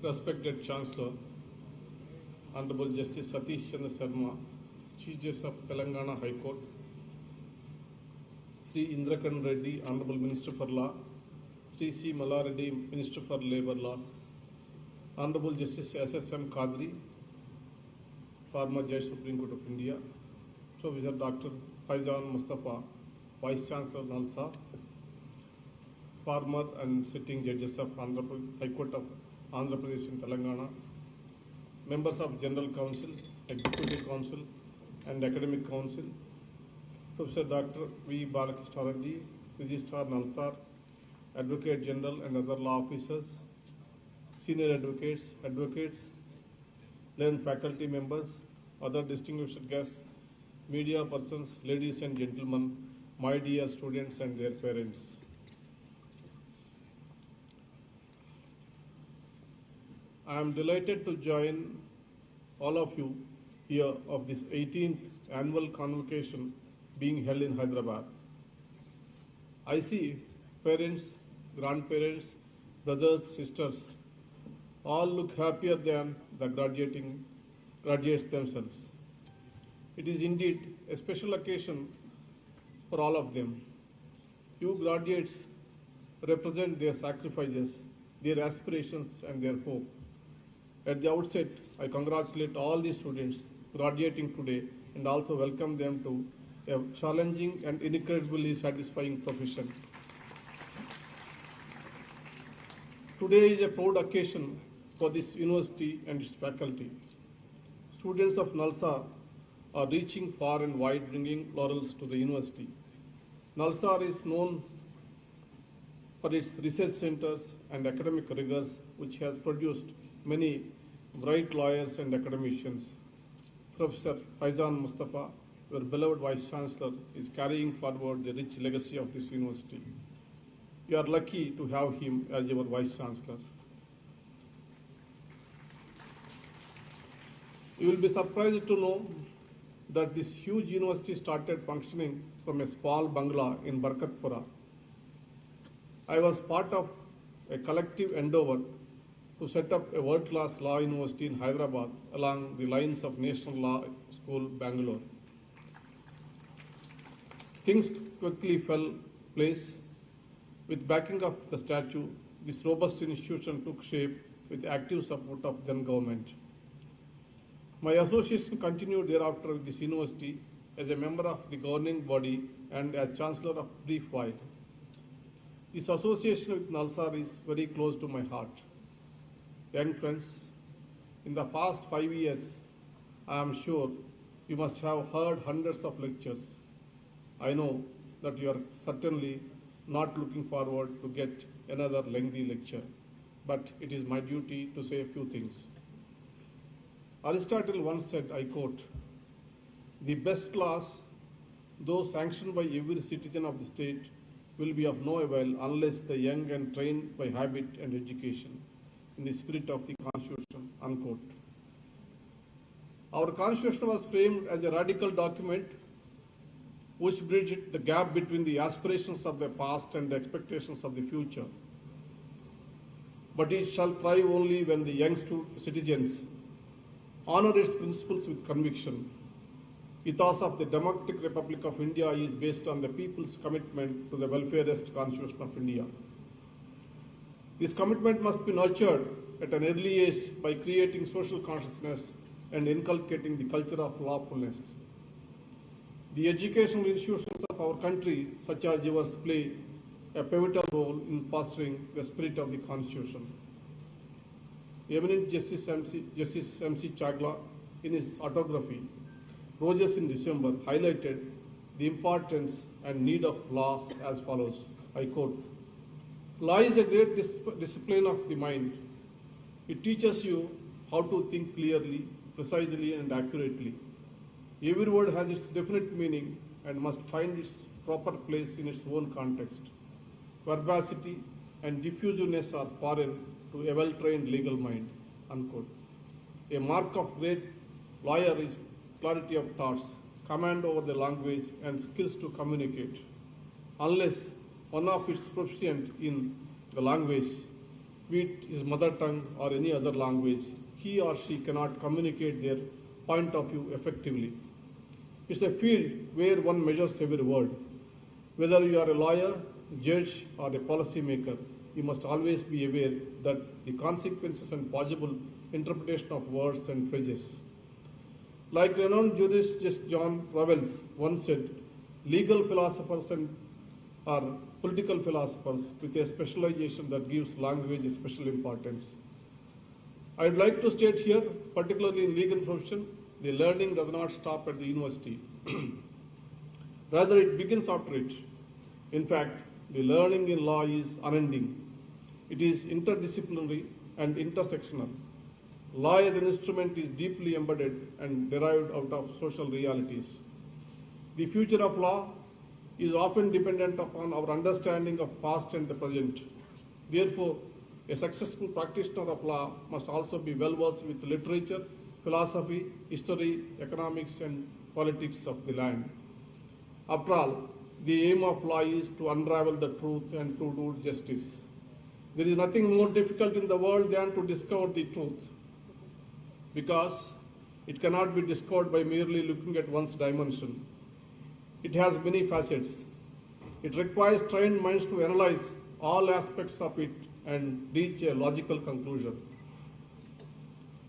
Respected Chancellor, Honorable Justice Satish Chandra Sharma, Chief Justice of Telangana High Court, Sri Indrakan Reddy, Honorable Minister for Law, Sri C. Mallareddy, Minister for Labour Laws, Honorable Justice S.S.M. Kadri, former Judge Supreme Court of India, Professor Dr. Faizan Mustafa, Vice Chancellor NALSAR, former and sitting judges of High Court of Andhra Pradesh and Telangana, members of General Council, Executive Council and Academic Council, Professor Dr. V. Balakrishna Reddy, Registrar NALSAR, Advocate General and other law officers, senior advocates, learned faculty members, other distinguished guests, media persons, ladies and gentlemen, my dear students and their parents. I am delighted to join all of you here of this 18th annual convocation being held in Hyderabad. I see parents, grandparents, brothers, sisters, all look happier than the graduates themselves. It is indeed a special occasion for all of them. You graduates represent their sacrifices, their aspirations and their hope. At the outset, I congratulate all the students graduating today and also welcome them to a challenging and incredibly satisfying profession. Today is a proud occasion for this university and its faculty. Students of NALSAR are reaching far and wide, bringing laurels to the university. NALSAR is known for its research centers and academic rigors, which has produced many bright lawyers and academicians. Professor Faizan Mustafa, your beloved Vice Chancellor, is carrying forward the rich legacy of this university. You are lucky to have him as your Vice Chancellor. You will be surprised to know that this huge university started functioning from a small bungalow in Barkatpura. I was part of a collective endeavor to set up a world-class law university in Hyderabad along the lines of National Law School, Bangalore. Things quickly fell place. With backing of the statute, this robust institution took shape with active support of then government. My association continued thereafter with this university as a member of the governing body and as Chancellor of brief while. This association with NALSAR is very close to my heart. Young friends, in the past 5 years, I am sure you must have heard hundreds of lectures. I know that you are certainly not looking forward to get another lengthy lecture, but it is my duty to say a few things. Aristotle once said, I quote, "The best laws, though sanctioned by every citizen of the state, will be of no avail unless the young and trained by habit and education in the spirit of the Constitution," unquote. Our Constitution was framed as a radical document which bridged the gap between the aspirations of the past and the expectations of the future. But it shall thrive only when the young citizens honor its principles with conviction. Ethos of the Democratic Republic of India is based on the people's commitment to the welfareist Constitution of India. This commitment must be nurtured at an early age by creating social consciousness and inculcating the culture of lawfulness. The educational institutions of our country, such as yours, play a pivotal role in fostering the spirit of the Constitution. Eminent Justice M.C. Chagla, in his autography, Roses in December, highlighted the importance and need of laws as follows. I quote, "Law is a great discipline of the mind. It teaches you how to think clearly, precisely, and accurately. Every word has its definite meaning and must find its proper place in its own context. Verbosity and diffusiveness are foreign to a well-trained legal mind," unquote. A mark of great lawyer is clarity of thoughts, command over the language, and skills to communicate. Unless one of is proficient in the language, be it his mother tongue or any other language, he or she cannot communicate their point of view effectively. It's a field where one measures every word. Whether you are a lawyer, judge, or a policy maker, you must always be aware that the consequences and possible interpretation of words and phrases. Like renowned jurist John Rawls once said, legal philosophers are political philosophers with a specialization that gives language a special importance. I would like to state here, particularly in legal profession, the learning does not stop at the university. Rather, it begins after it. In fact, the learning in law is unending. It is interdisciplinary and intersectional. Law as an instrument is deeply embedded and derived out of social realities. The future of law is often dependent upon our understanding of past and the present. Therefore, a successful practitioner of law must also be well versed with literature, philosophy, history, economics, and politics of the land. After all, the aim of law is to unravel the truth and to do justice. There is nothing more difficult in the world than to discover the truth, because it cannot be discovered by merely looking at one's dimension. It has many facets. It requires trained minds to analyze all aspects of it and reach a logical conclusion.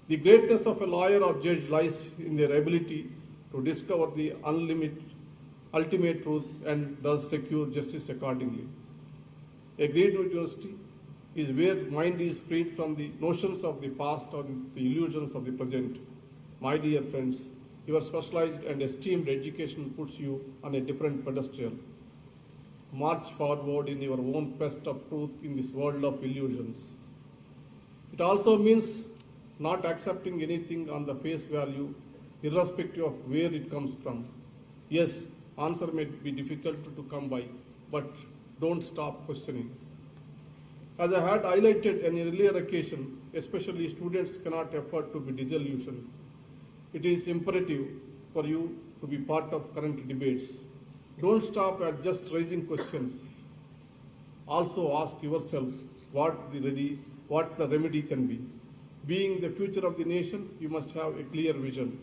The greatness of a lawyer or judge lies in their ability to discover the ultimate truth and thus secure justice accordingly. A great university is where mind is freed from the notions of the past or the illusions of the present. My dear friends, your specialized and esteemed education puts you on a different pedestal. March forward in your own quest of truth in this world of illusions. It also means not accepting anything on the face value, irrespective of where it comes from. Yes, answer may be difficult to come by, but don't stop questioning. As I had highlighted on an earlier occasion, especially students cannot afford to be disillusioned. It is imperative for you to be part of current debates. Don't stop at just raising questions. Also ask yourself what the remedy can be. Being the future of the nation, you must have a clear vision.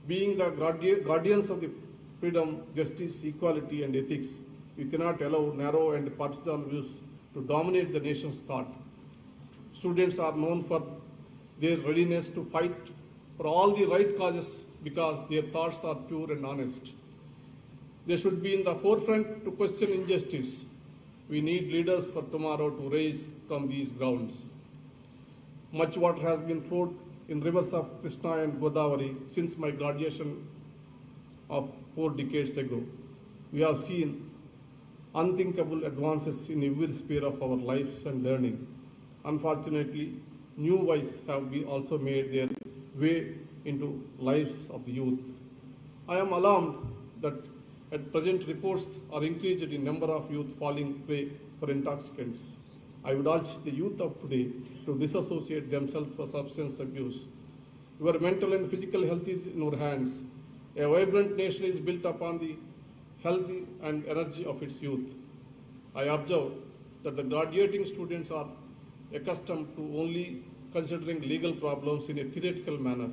Being the guardians of the freedom, justice, equality, and ethics, we cannot allow narrow and partisan views to dominate the nation's thought. Students are known for their readiness to fight for all the right causes because their thoughts are pure and honest. They should be in the forefront to question injustice. We need leaders for tomorrow to raise from these grounds. Much water has been flowed in rivers of Krishna and Godavari since my graduation of 4 decades ago. We have seen unthinkable advances in every sphere of our lives and learning. Unfortunately, new ways have been also made their way into lives of the youth. I am alarmed that at present reports are increased in number of youth falling prey for intoxicants. I would urge the youth of today to disassociate themselves from substance abuse. Your mental and physical health is in your hands. A vibrant nation is built upon the health and energy of its youth. I observe that the graduating students are accustomed to only considering legal problems in a theoretical manner.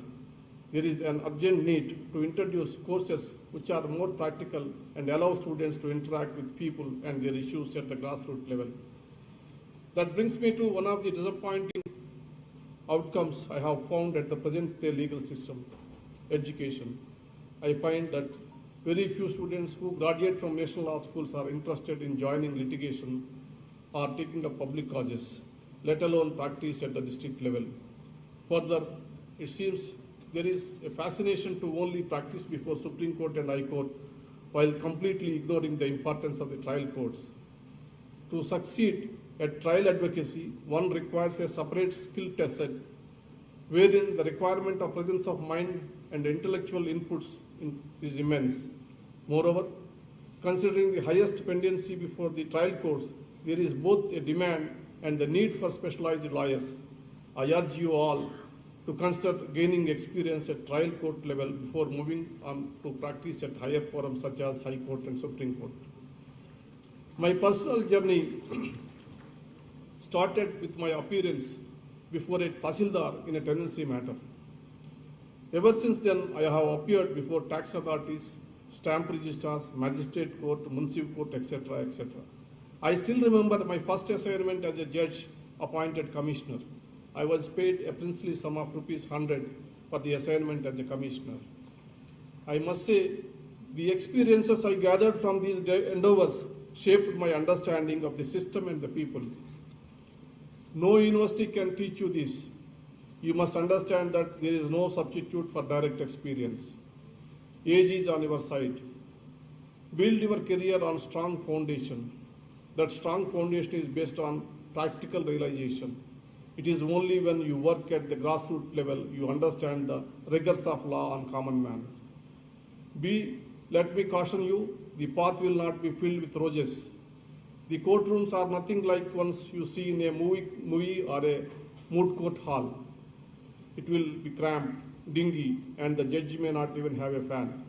There is an urgent need to introduce courses which are more practical and allow students to interact with people and their issues at the grassroots level. That brings me to one of the disappointing outcomes I have found at the present-day legal system, education. I find that very few students who graduate from national law schools are interested in joining litigation or taking up public causes, let alone practice at the district level. Further, it seems there is a fascination to only practice before Supreme Court and High Court while completely ignoring the importance of the trial courts. To succeed at trial advocacy, one requires a separate skill test set, wherein the requirement of presence of mind and intellectual inputs is immense. Moreover, considering the highest pendency before the trial courts, there is both a demand and the need for specialized lawyers. I urge you all to consider gaining experience at trial court level before moving on to practice at higher forums such as High Court and Supreme Court. My personal journey started with my appearance before a Tahsildar in a tenancy matter. Ever since then, I have appeared before tax authorities, stamp registers, magistrate court, municipal court, etc., etc. I still remember my first assignment as a judge appointed commissioner. I was paid a princely sum of ₹100 for the assignment as a commissioner. I must say, the experiences I gathered from these endeavors shaped my understanding of the system and the people. No university can teach you this. You must understand that there is no substitute for direct experience. Age is on your side. Build your career on strong foundation. That strong foundation is based on practical realization. It is only when you work at the grassroots level you understand the rigors of law on common man. Let me caution you, the path will not be filled with roses. The courtrooms are nothing like ones you see in a movie or a moot court hall. It will be cramped, dingy, and the judge may not even have a fan.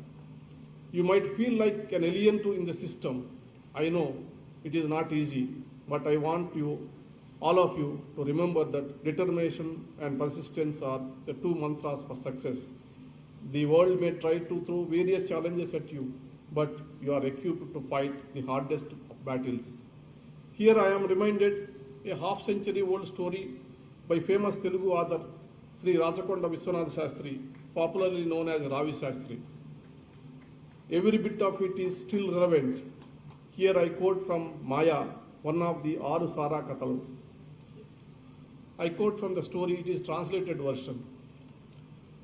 You might feel like an alien in the system. I know it is not easy, but I want you, all of you, to remember that determination and persistence are the 2 mantras for success. The world may try to throw various challenges at you, but you are equipped to fight the hardest of battles. Here I am reminded a half-century-old story by famous Telugu author Sri Rajakonda Viswanath Shastri, popularly known as Ravi Shastri. Every bit of it is still relevant. Here I quote from Maya, one of the Aru Sara Kathalu. I quote from the story, it is translated version.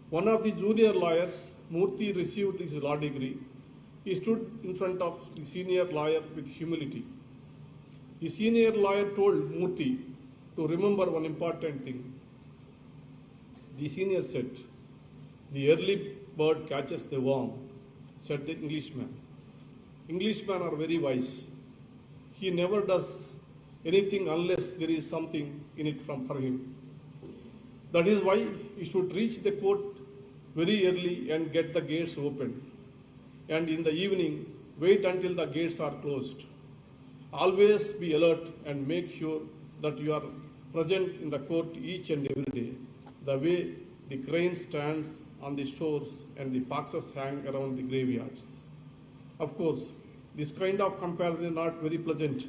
One of the junior lawyers, Murthy, received his law degree. He stood in front of the senior lawyer with humility. The senior lawyer told Murthy to remember one important thing. The senior said, "The early bird catches the worm," said the Englishman. Englishmen are very wise. He never does anything unless there is something in it for him. That is why he should reach the court very early and get the gates open. And in the evening, wait until the gates are closed. Always be alert and make sure that you are present in the court each and every day. The way the crane stands on the shores and the foxes hang around the graveyards. Of course, this kind of comparison is not very pleasant,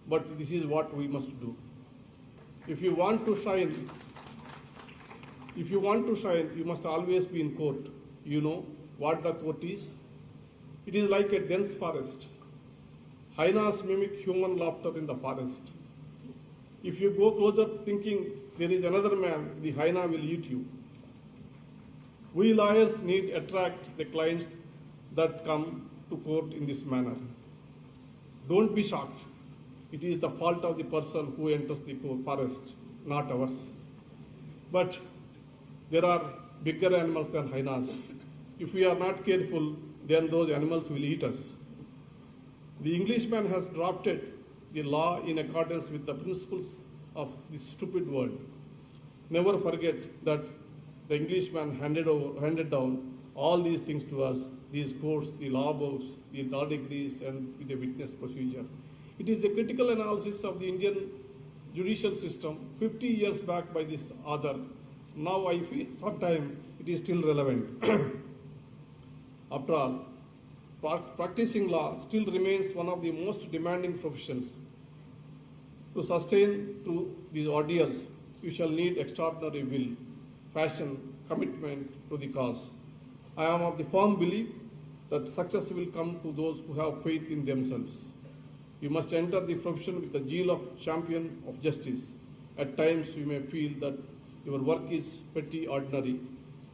but this is what we must do. If you want to shine, you must always be in court. You know, what the court is? It is like a dense forest. Hyenas mimic human laughter in the forest. If you go closer thinking there is another man, the hyena will eat you. We lawyers need attract the clients that come to court in this manner. Don't be shocked. It is the fault of the person who enters the forest, not ours. But there are bigger animals than hyenas. If we are not careful, then those animals will eat us. The Englishman has drafted the law in accordance with the principles of this stupid world. Never forget that the Englishman handed down all these things to us, these courts, the law books, the law degrees, and the witness procedure. It is a critical analysis of the Indian judicial system 50 years back by this author. Now I feel sometimes it is still relevant. After all, practicing law still remains one of the most demanding professions. To sustain through these ordeals, you shall need extraordinary will, passion, commitment to the cause. I am of the firm belief that success will come to those who have faith in themselves. You must enter the profession with the zeal of champion of justice. At times you may feel that your work is petty, ordinary.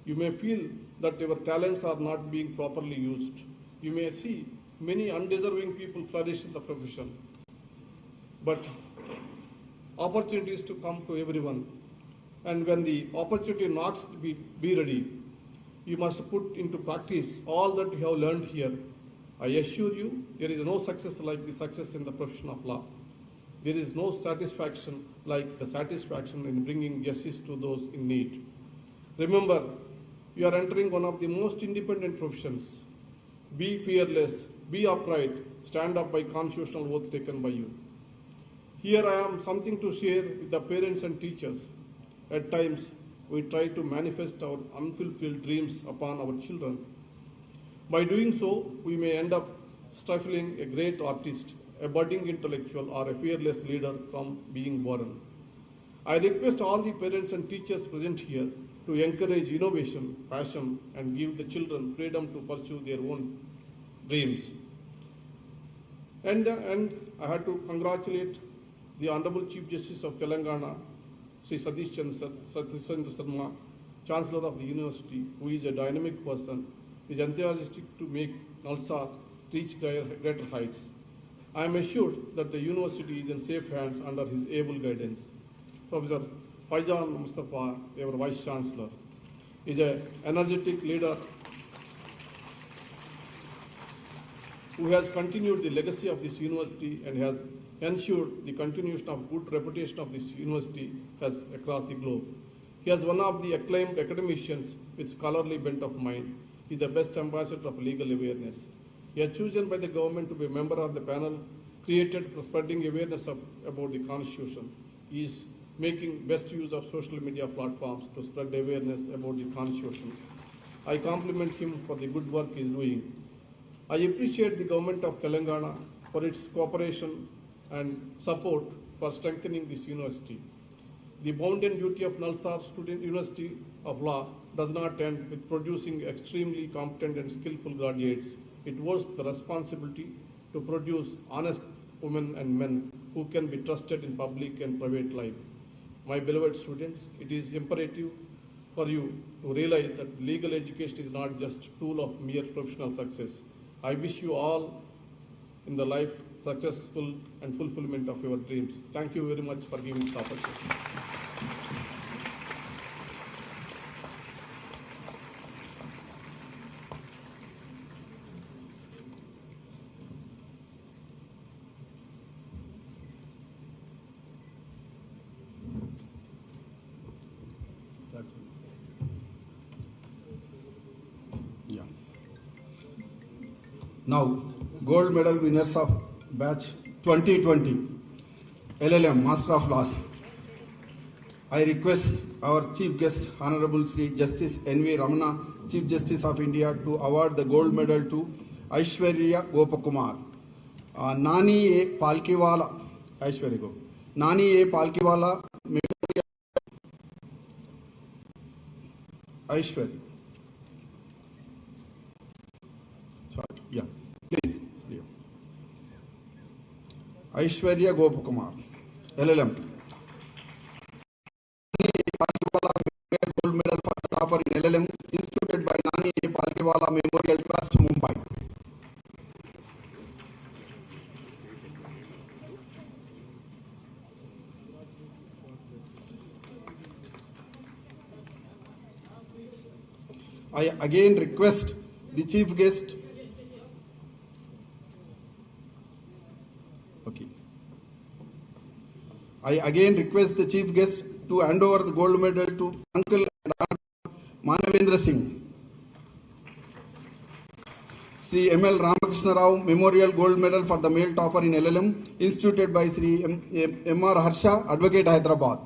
You may feel that your talents are not being properly used. You may see many undeserving people flourish in the profession. But opportunities to come to everyone. And when the opportunity knocks, be ready. You must put into practice all that you have learned here. I assure you, there is no success like the success in the profession of law. There is no satisfaction like the satisfaction in bringing justice to those in need. Remember, you are entering one of the most independent professions. Be fearless, be upright, stand up by constitutional oath taken by you. Here I am something to share with the parents and teachers. At times, we try to manifest our unfulfilled dreams upon our children. By doing so, we may end up stifling a great artist, a budding intellectual, or a fearless leader from being born. I request all the parents and teachers present here to encourage innovation, passion, and give the children freedom to pursue their own dreams. And I had to congratulate the Honorable Chief Justice of Telangana, Sri Satish Chandra Sharma, Chancellor of the University, who is a dynamic person, is enthusiastic to make NALSAR reach greater heights. I am assured that the university is in safe hands under his able guidance. Professor Faizan Mustafa, our Vice Chancellor, is an energetic leader who has continued the legacy of this university and has ensured the continuation of good reputation of this university across the globe. He is one of the acclaimed academicians with scholarly bent of mind. He is the best ambassador of legal awareness. He is chosen by the government to be a member of the panel created for spreading awareness about the Constitution. He is making best use of social media platforms to spread awareness about the Constitution. I compliment him for the good work he is doing. I appreciate the government of Telangana for its cooperation and support for strengthening this university. The bounden duty of NALSAR Student University of Law does not end with producing extremely competent and skillful graduates. It was the responsibility to produce honest women and men who can be trusted in public and private life. My beloved students, it is imperative for you to realize that legal education is not just a tool of mere professional success. I wish you all in the life successful and fulfillment of your dreams. Thank you very much for giving this opportunity. Yeah. Now, gold medal winners of batch 2020, LLM, Master of Laws. I request our Chief Guest, Honorable Sri Justice N.V. Ramana, Chief Justice of India, to award the gold medal to Aishwarya Gopakumar. Nani A. Palkiwala, Aishwarya go. Nani A. Palkiwala, Aishwarya. Aishwarya Gopakumar, LLM. Gold medal for the topper in LLM, instituted by Nani Palkiwala Memorial Trust, Mumbai. I again request the chief guest. Okay. I again request the chief guest to hand over the gold medal to Uncle and Aunt Manavendra Singh. Sri M.L. Ramakrishna Rao Memorial Gold Medal for the male topper in LLM, instituted by Sri M.R. Harsha, Advocate, Hyderabad.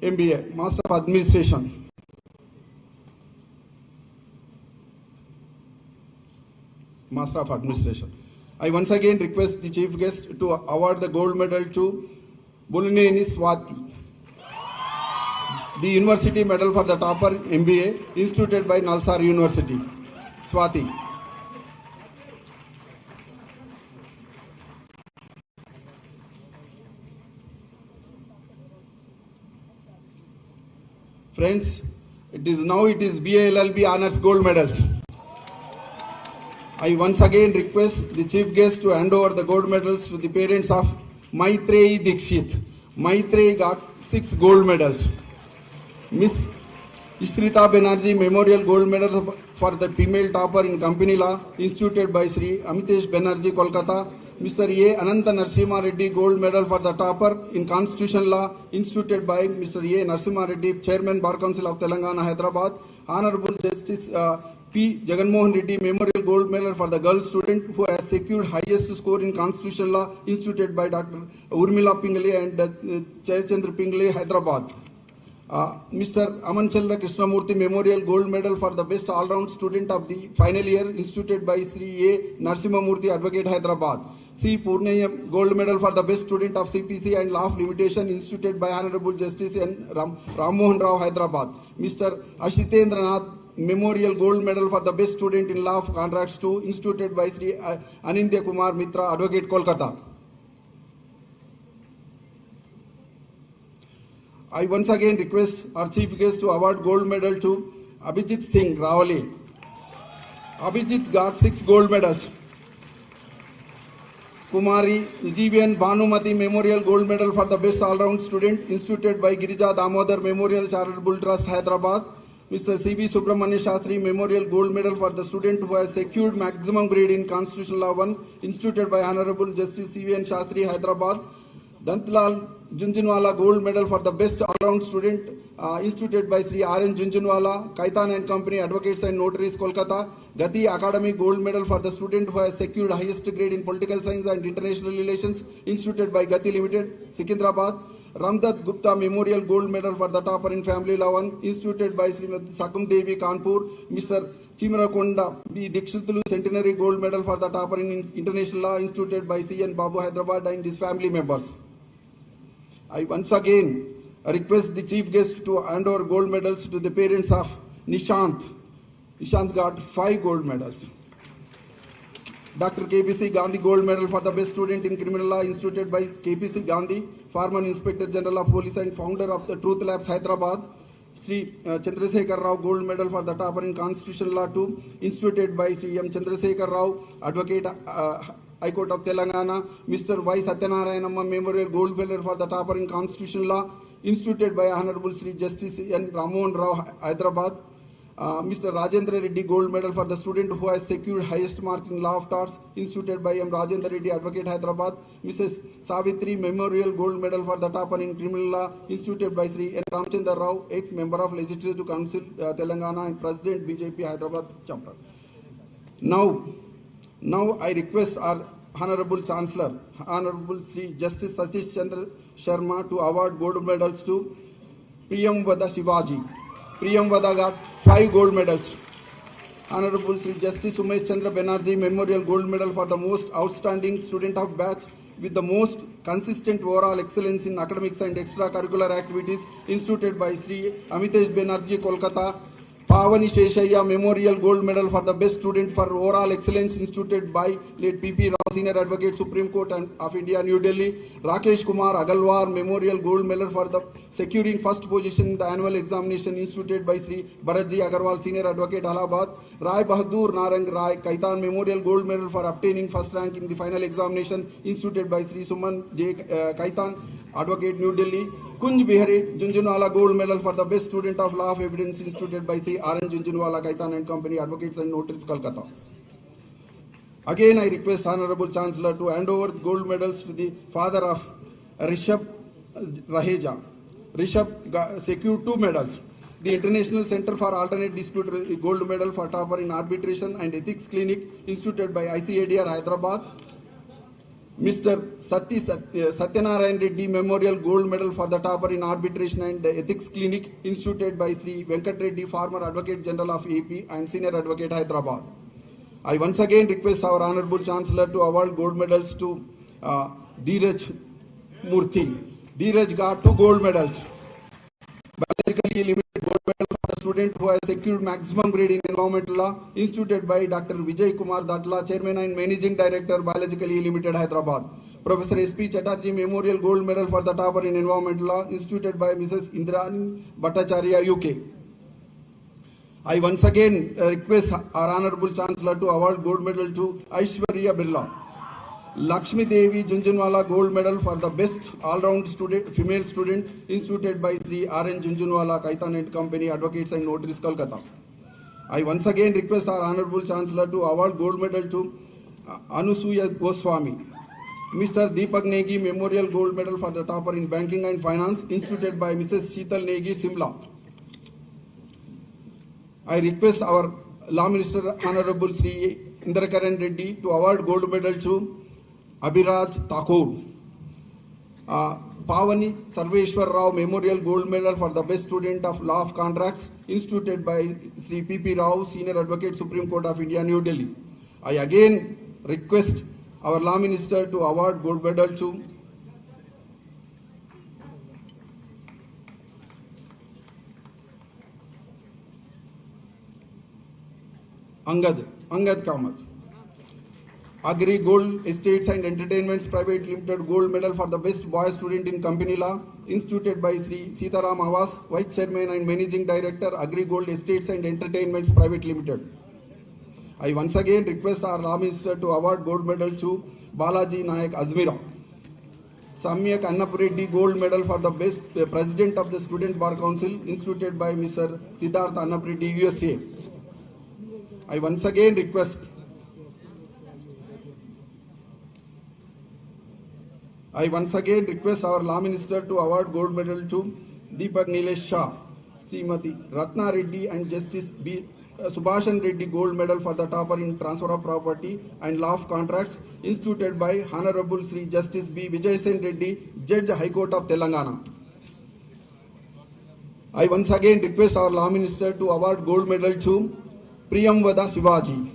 MBA, Master of Administration. Master of Administration. I once again request the chief guest to award the gold medal to Buluneni Swati. The university medal for the topper MBA, instituted by NALSAR University. Swati. Friends, it is BA LLB honors gold medals. I once again request the chief guest to hand over the gold medals to the parents of Maitreyi Dikshit. Maitreyi got 6 gold medals. Miss Ishrita Banerjee Memorial Gold Medal for the female topper in company law, instituted by Sri Amitesh Banerjee, Kolkata. Mr. A. Ananta Narsimha Reddy Gold Medal for the topper in Constitution Law, instituted by Mr. A. Narsimha Reddy, Chairman Bar Council of Telangana, Hyderabad. Honorable Justice P. Jaganmohan Reddy Memorial Gold Medal for the girl student who has secured highest score in Constitution Law, instituted by Dr. Urmila Pingle and Jayachandra Pingle, Hyderabad. Mr. Amanchandra Krishnamurthy Memorial Gold Medal for the best all-round student of the final year, instituted by Sri A. Narsimhamurthy, Advocate, Hyderabad. C. Purnayam Gold Medal for the best student of CPC and Law of Limitation, instituted by Honorable Justice N. Rammohan Rao, Hyderabad. Mr. Ashitendra Nath Memorial Gold Medal for the best student in Law of Contracts 2, instituted by Sri Anindya Kumar Mitra, Advocate, Kolkata. I once again request our chief guest to award gold medal to Abhijit Singh Rawale. Abhijit got 6 gold medals. Kumari GVN Bhanumati Memorial Gold Medal for the best all-round student, instituted by Girija Damodar Memorial Charitable Trust, Hyderabad. Mr. C.V. Subramanya Shastri Memorial Gold Medal for the student who has secured maximum grade in Constitutional Law 1, instituted by Honorable Justice C.V.N. Shastri, Hyderabad. Dantlal Junjunwala Gold Medal for the best all-round student, instituted by Sri R.N. Junjunwala, Kaitan and Company, Advocates and Notaries, Kolkata. Gati Academy Gold Medal for the student who has secured highest grade in Political Science and International Relations, instituted by Gati Limited, Secunderabad. Ramdat Gupta Memorial Gold Medal for the topper in Family Law 1, instituted by Srimati Sakum Devi, Kanpur. Mr. Chimarakonda B. Dikshitulu Centenary Gold Medal for the topper in International Law, instituted by C.N. Babu, Hyderabad, and his family members. I once again request the chief guest to hand over gold medals to the parents of Nishant. Nishant got 5 gold medals. Dr. KPC Gandhi Gold Medal for the best student in criminal law, instituted by KPC Gandhi, former Inspector General of Police and founder of the Truth Labs, Hyderabad. Sri Chandrasekhar Rao Gold Medal for the topper in Constitutional Law 2, instituted by Sri M. Chandrasekhar Rao, Advocate, High Court of Telangana. Mr. Y. Satyanarayanamma Memorial Gold Medal for the topper in Constitutional Law, instituted by Honorable Sri Justice N. Rammohan Rao, Hyderabad. Mr. Rajendra Reddy Gold Medal for the student who has secured highest mark in Law of Torts, instituted by M. Rajendra Reddy, Advocate, Hyderabad. Mrs. Savitri Memorial Gold Medal for the topper in Criminal Law, instituted by Sri N. Ramchandra Rao, ex-member of Legislative Council, Telangana, and President, BJP, Hyderabad chapter. Now I request our Honorable Chancellor, Honorable Sri Justice Satish Chandra Sharma, to award gold medals to Priyamvada Shivaji. Priyamvada got 5 gold medals. Honorable Sri Justice Umesh Chandra Banerjee Memorial Gold Medal for the most outstanding student of batch with the most consistent overall excellence in academics and extracurricular activities, instituted by Sri Amitesh Banerjee, Kolkata. Pavani Sheshaya Memorial Gold Medal for the Best Student for Overall Excellence instituted by late P.P. Rao, Senior Advocate, Supreme Court of India, New Delhi. Rakesh Kumar Agalwar Memorial Gold Medal for the securing first position in the annual examination instituted by Sri Bharatji Agarwal, Senior Advocate, Allahabad. Rai Bahadur Narang Rai Kaitan Memorial Gold Medal for obtaining first rank in the final examination instituted by Sri Suman J. Kaitan, Advocate, New Delhi. Kunj Bihari Junjunwala Gold Medal for the Best Student of Law of Evidence instituted by C. R. N. Junjunwala Kaitan and Company, Advocates and Notaries, Kolkata. Again, I request Honorable Chancellor to hand over the gold medals to the father of Rishabh Raheja. Rishabh secured 2 medals. The International Center for Alternate Dispute Gold Medal for Topper in Arbitration and Ethics Clinic instituted by ICADR Hyderabad. Mr. Satyanarayan Reddy Memorial Gold Medal for the Topper in Arbitration and Ethics Clinic instituted by Sri Venkat Reddy, former Advocate General of AP and Senior Advocate, Hyderabad. I once again request our Honorable Chancellor to award gold medals to Dheeraj Murthy. Dheeraj got 2 gold medals. Biologically limited gold medal for the student who has secured maximum grade in environmental law instituted by Dr. Vijay Kumar Datla, Chairman and Managing Director, Biologically Limited, Hyderabad. Professor S.P. Chatterjee Memorial Gold Medal for the Topper in Environmental Law instituted by Mrs. Indrani Bhattacharya, UK. I once again request our Honorable Chancellor to award gold medal to Aishwarya Birla. Lakshmi Devi Junjunwala Gold Medal for the Best All-Round Student, Female Student instituted by Sri R. N. Junjunwala Kaitan and Company, Advocates and Notaries, Kolkata. I once again request our Honorable Chancellor to award gold medal to Anusuya Goswami. Mr. Deepak Negi Memorial Gold Medal for the Topper in Banking and Finance instituted by Mrs. Sheetal Negi, Simla. I request our Law Minister Honorable Sri Indrakaran Reddy to award gold medal to Abhiraj Thakur. Pavani Sarveshwar Rao Memorial Gold Medal for the Best Student of Law of Contracts instituted by Sri P.P. Rao, Senior Advocate, Supreme Court of India, New Delhi. I again request our Law Minister to award gold medal to Angad Kamath. Agri Gold Estates and Entertainments Private Limited Gold Medal for the Best Boy Student in Company Law instituted by Sri Sitaram Awas, Vice Chairman and Managing Director, Agri Gold Estates and Entertainments Private Limited. I once again request our Law Minister to award gold medal to Balaji Nayak Azmira. Samyak Annapureddy Gold Medal for the Best President of the Student Bar Council instituted by Mr. Siddharth Annapureddy, USA. I once again request our Law Minister to award gold medal to Deepak Nilesh Shah, Srimati Ratna Reddy and Justice B. Subhashan Reddy Gold Medal for the Topper in Transfer of Property and Law of Contracts instituted by Honorable Sri Justice B. Vijay Sen Reddy, Judge, High Court of Telangana. I once again request our Law Minister to award gold medal to Priyamvada Shivaji.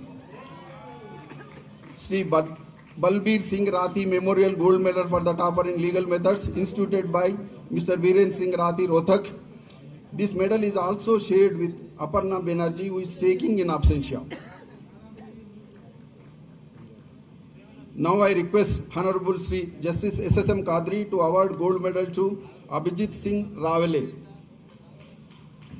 Sri Balbir Singh Rathi Memorial Gold Medal for the Topper in Legal Methods instituted by Mr. Viren Singh Rathi, Rohtak. This medal is also shared with Aparna Banerjee, who is taking in absentia. Now I request Honorable Sri Justice S.S.M. Kadri to award gold medal to Abhijit Singh Ravale.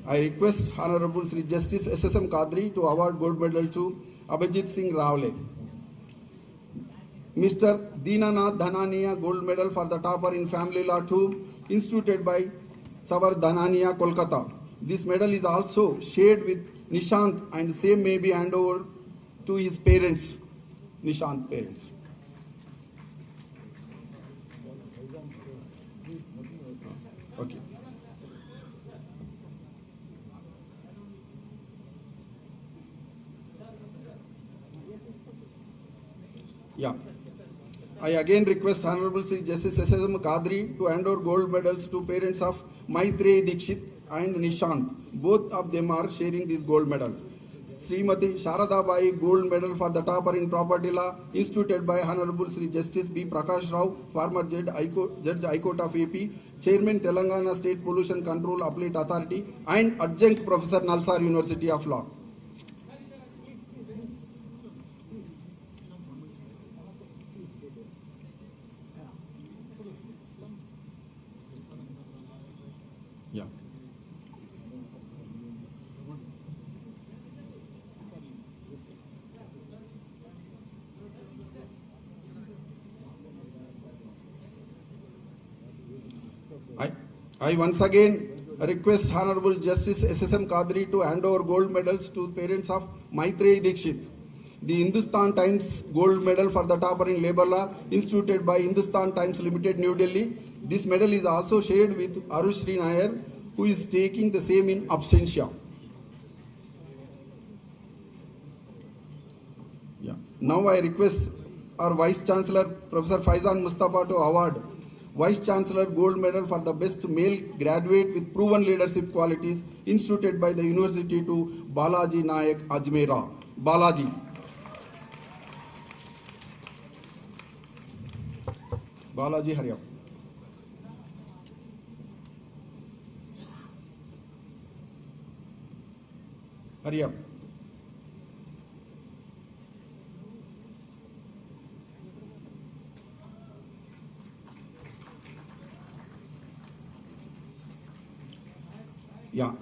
I request Honorable Sri Justice S.S.M. Kadri to award gold medal to Abhijit Singh Ravale. Mr. Dinanath Dhanania Gold Medal for the Topper in Family Law 2 instituted by Savar Dhanania, Kolkata. This medal is also shared with Nishant and same may be handed over to his parents, Nishant parents. Okay. Yeah. I again request Honorable Sri Justice S.S.M. Kadri to hand over gold medals to parents of Maitreyi Dikshit and Nishant. Both of them are sharing this gold medal. Srimati Sharadabai Gold Medal for the topper in property law, instituted by Honorable Sri Justice B. Prakash Rao, former Judge High Court of AP, Chairman Telangana State Pollution Control Appellate Authority, and Adjunct Professor NALSAR University of Law. Yeah. I once again request Honorable Justice S.S.M. Kadri to hand over gold medals to parents of Maitreyi Dikshit. The Hindustan Times Gold Medal for the topper in Labour Law, instituted by Hindustan Times Limited, New Delhi. This medal is also shared with Arushri Nair, who is taking the same in absentia. Yeah. Now I request our Vice Chancellor, Professor Faizan Mustafa, to award Vice Chancellor Gold Medal for the Best Male Graduate with Proven Leadership Qualities, instituted by the University, to Balaji Nayak Ajmera. Balaji. Balaji, hurry up. Hurry up. Yeah.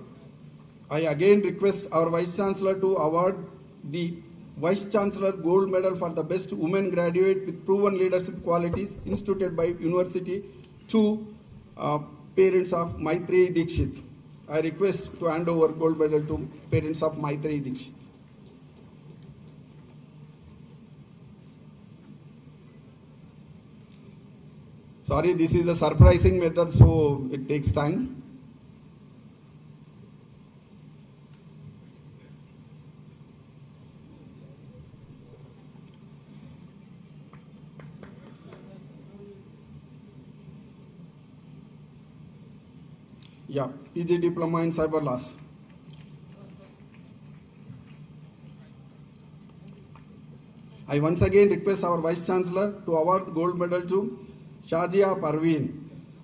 I again request our Vice Chancellor to award the Vice Chancellor Gold Medal for the Best Women Graduate with Proven Leadership Qualities, instituted by University, to parents of Maitreyi Dikshit. I request to hand over Gold Medal to parents of Maitreyi Dikshit. Sorry, this is a surprising matter, so it takes time. Yeah, PG Diploma in Cyber Laws. I once again request our Vice Chancellor to award the Gold Medal to Shazia Parveen,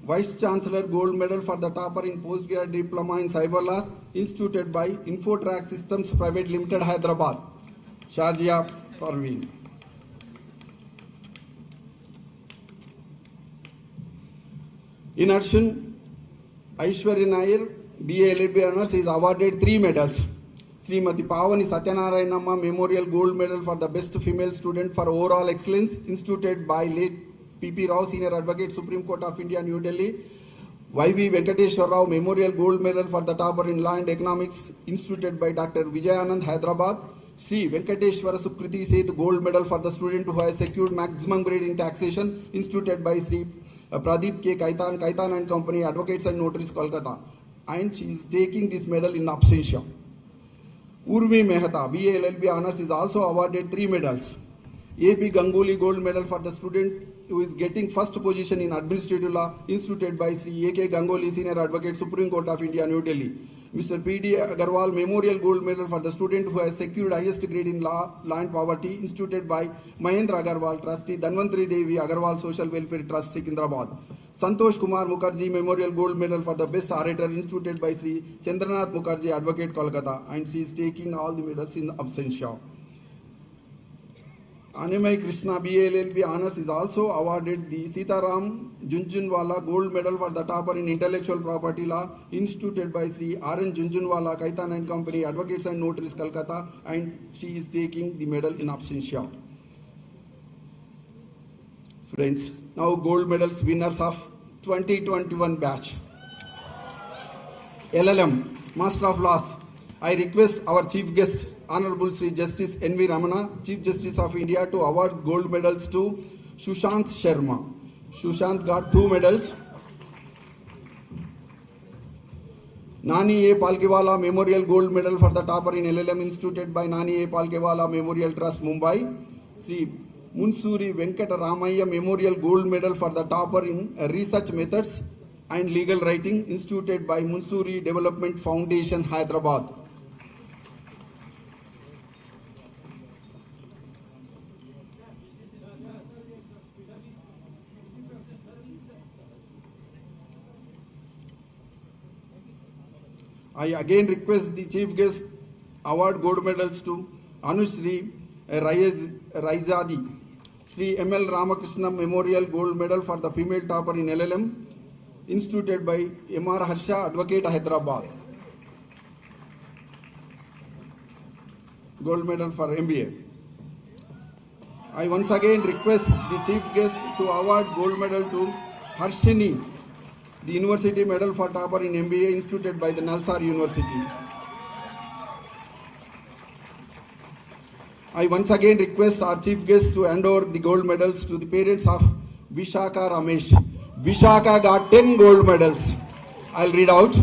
Vice Chancellor Gold Medal for the topper in Postgraduate Diploma in Cyber Laws, instituted by Infotrack Systems Private Limited, Hyderabad. Shazia Parveen. In addition, Aishwarya Nair, BA LLB Honours, is awarded 3 medals. Srimati Pavani Satyanarayanamma Memorial Gold Medal for the Best Female Student for Overall Excellence, instituted by late P.P. Rao, Senior Advocate, Supreme Court of India, New Delhi. Y.V. Venkateshwar Rao Memorial Gold Medal for the topper in Law and Economics, instituted by Dr. Vijayanand, Hyderabad. Sri Venkateshwara Sukriti Seth Gold Medal for the student who has secured maximum grade in taxation, instituted by Sri Pradeep K. Kaitan and Company, Advocates and Notaries, Kolkata. And she is taking this medal in absentia. Urmi Mehta, BA LLB Honours, is also awarded 3 medals. AP Ganguly Gold Medal for the student who is getting first position in Administrative Law, instituted by Sri A.K. Ganguly, Senior Advocate, Supreme Court of India, New Delhi. Mr. P.D. Agarwal Memorial Gold Medal for the student who has secured highest grade in Law and Poverty, instituted by Mahendra Agarwal, Trustee, Dhanvantri Devi Agarwal Social Welfare Trust, Secunderabad. Santosh Kumar Mukherjee Memorial Gold Medal for the Best Orator, instituted by Sri Chandranath Mukherjee, Advocate, Kolkata, and she is taking all the medals in absentia. Animai Krishna BA LLB Honours is also awarded the Sitaram Junjunwala Gold Medal for the topper in Intellectual Property Law, instituted by Sri R.N. Junjunwala, Kaitan and Company, Advocates and Notaries, Calcutta, and she is taking the medal in absentia. Friends, now gold medals winners of 2021 batch. LLM, Master of Laws. I request our Chief Guest, Honorable Sri Justice N.V. Ramana, Chief Justice of India, to award gold medals to Sushant Sharma. Sushant got 2 medals. Nani A. Palkewala Memorial Gold Medal for the topper in LLM, instituted by Nani A. Palkewala Memorial Trust, Mumbai. Sri Munsuri Venkata Ramaya Memorial Gold Medal for the topper in Research Methods and Legal Writing, instituted by Munsuri Development Foundation, Hyderabad. I again request the chief guest award gold medals to Anushri Raizadi, Sri M.L. Ramakrishna Memorial Gold Medal for the female topper in LLM, instituted by M.R. Harsha, Advocate, Hyderabad. Gold medal for MBA. I once again request the chief guest to award gold medal to Harshini, the University Medal for Topper in MBA, instituted by the NALSAR University. I once again request our chief guest to hand over the gold medals to the parents of Vishaka Ramesh. Vishaka got 10 gold medals. I'll read out.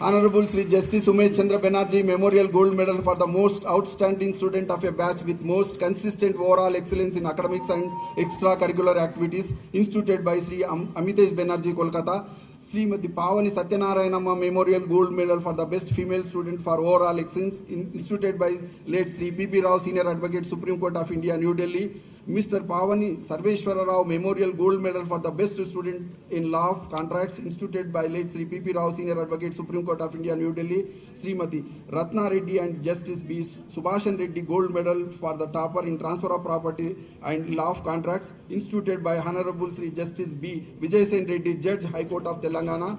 Honorable Sri Justice Umesh Chandra Banerjee Memorial Gold Medal for the most outstanding student of a batch with most consistent overall excellence in academics and extracurricular activities, instituted by Sri Amitesh Banerjee, Kolkata. Srimati Pavani Satyanarayanamma Memorial Gold Medal for the best female student for overall excellence, instituted by late Sri P.P. Rao, Senior Advocate, Supreme Court of India, New Delhi. Mr. Pavani Sarveshwara Rao Memorial Gold Medal for the best student in law of contracts, instituted by late Sri P.P. Rao, Senior Advocate, Supreme Court of India, New Delhi. Srimati Ratna Reddy and Justice B. Subhashan Reddy Gold Medal for the topper in transfer of property and law of contracts, instituted by Honorable Sri Justice B. Vijay Sen Reddy, Judge, High Court of Telangana.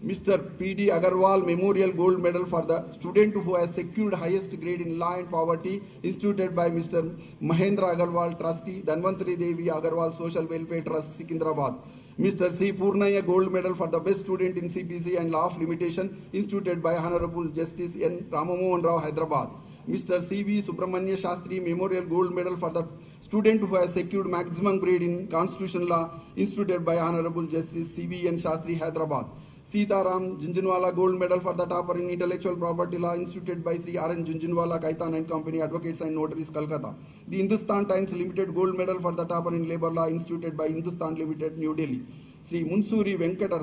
Mr. P.D. Agarwal Memorial Gold Medal for the student who has secured highest grade in law and poverty, instituted by Mr. Mahendra Agarwal, Trustee, Dhanvantari Devi Agarwal Social Welfare Trust, Secunderabad. Mr. C. Purnaya Gold Medal for the best student in CPC and law of limitation, instituted by Honorable Justice N. Ramamohan Rao, Hyderabad. Mr. C.V. Subramanya Shastri Memorial Gold Medal for the student who has secured maximum grade in constitutional law, instituted by Honorable Justice C.V. N. Shastri, Hyderabad. Sitaram Junjunwala Gold Medal for the topper in intellectual property law, instituted by Sri R.N. Junjunwala, Kaitan and Company, Advocates and Notaries, Calcutta. The Hindustan Times Limited Gold Medal for the topper in labor law, instituted by Hindustan Limited, New Delhi. Sri Munsuri Venkata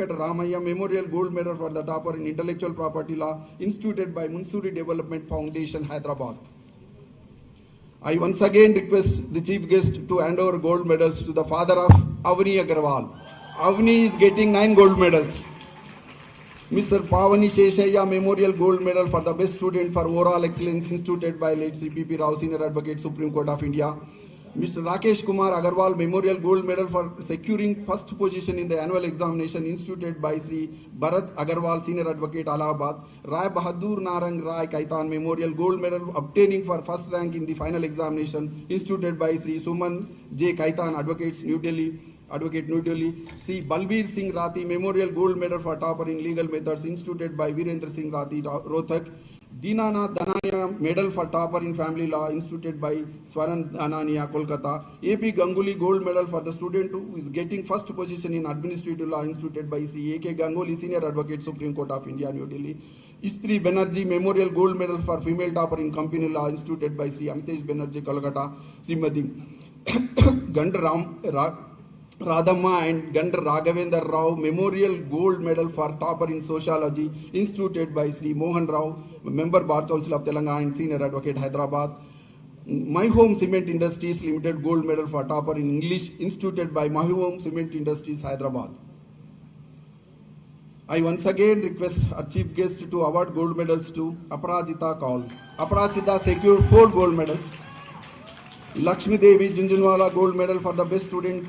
Ramaya Memorial Gold Medal for the topper in intellectual property law, instituted by Munsuri Development Foundation, Hyderabad. I once again request the chief guest to hand over gold medals to the father of Avni Agarwal. Avni is getting 9 gold medals. Mr. Pavani Sheshaya Memorial Gold Medal for the best student for overall excellence, instituted by late Sri P.P. Rao, Senior Advocate, Supreme Court of India. Mr. Rakesh Kumar Agarwal Memorial Gold Medal for securing first position in the annual examination, instituted by Sri Bharat Agarwal, Senior Advocate, Allahabad. Rai Bahadur Narang Rai Kaitan Memorial Gold Medal obtaining for first rank in the final examination, instituted by Sri Suman J. Kaitan, Advocates, New Delhi. Advocate, New Delhi. C. Balbir Singh Rati Memorial Gold Medal for topper in legal methods, instituted by Virendra Singh Rati, Rohtak. Dinanath Danania Medal for topper in family law, instituted by Swaran Danania, Kolkata. A.P. Ganguly Gold Medal for the student who is getting first position in administrative law, instituted by Sri A.K. Ganguly, Senior Advocate, Supreme Court of India, New Delhi. Istri Banerjee Memorial Gold Medal for female topper in company law, instituted by Sri Amitesh Banerjee, Kolkata. Srimati Gandra Radhamma and Gandra Raghavendra Rao Memorial Gold Medal for topper in sociology, instituted by Sri Mohan Rao, Member Bar Council of Telangana and Senior Advocate, Hyderabad. My Home Cement Industries Limited Gold Medal for topper in English, instituted by My Home Cement Industries, Hyderabad. I once again request our chief guest to award gold medals to Aparajita Kaul. Aparajita secured 4 gold medals. Lakshmi Devi Junjunwala Gold Medal for the best student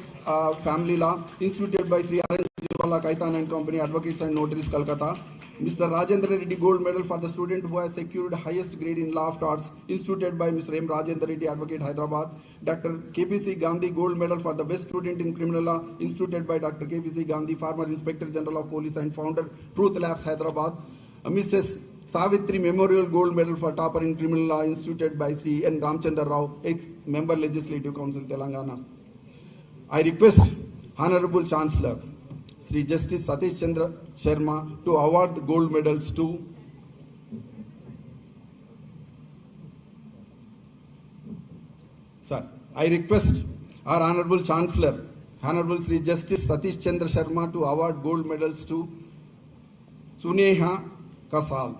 family law, instituted by Sri R.N. Junjunwala, Kaitan and Company, Advocates and Notaries, Calcutta. Mr. Rajendra Reddy Gold Medal for the student who has secured highest grade in law of torts, instituted by Mr. M. Rajendra Reddy, Advocate, Hyderabad. Dr. K.P.C. Gandhi Gold Medal for the best student in criminal law, instituted by Dr. K.P.C. Gandhi, former Inspector General of Police and founder, Truth Labs, Hyderabad. Mrs. Savitri Memorial Gold Medal for topper in criminal law, instituted by Sri N. Ramchandra Rao, ex-member Legislative Council, Telangana. I request Honorable Chancellor Sri Justice Satish Chandra Sharma to award the gold medals to I request our Honorable Chancellor, Honorable Sri Justice Satish Chandra Sharma to award gold medals to Suneha Kasal.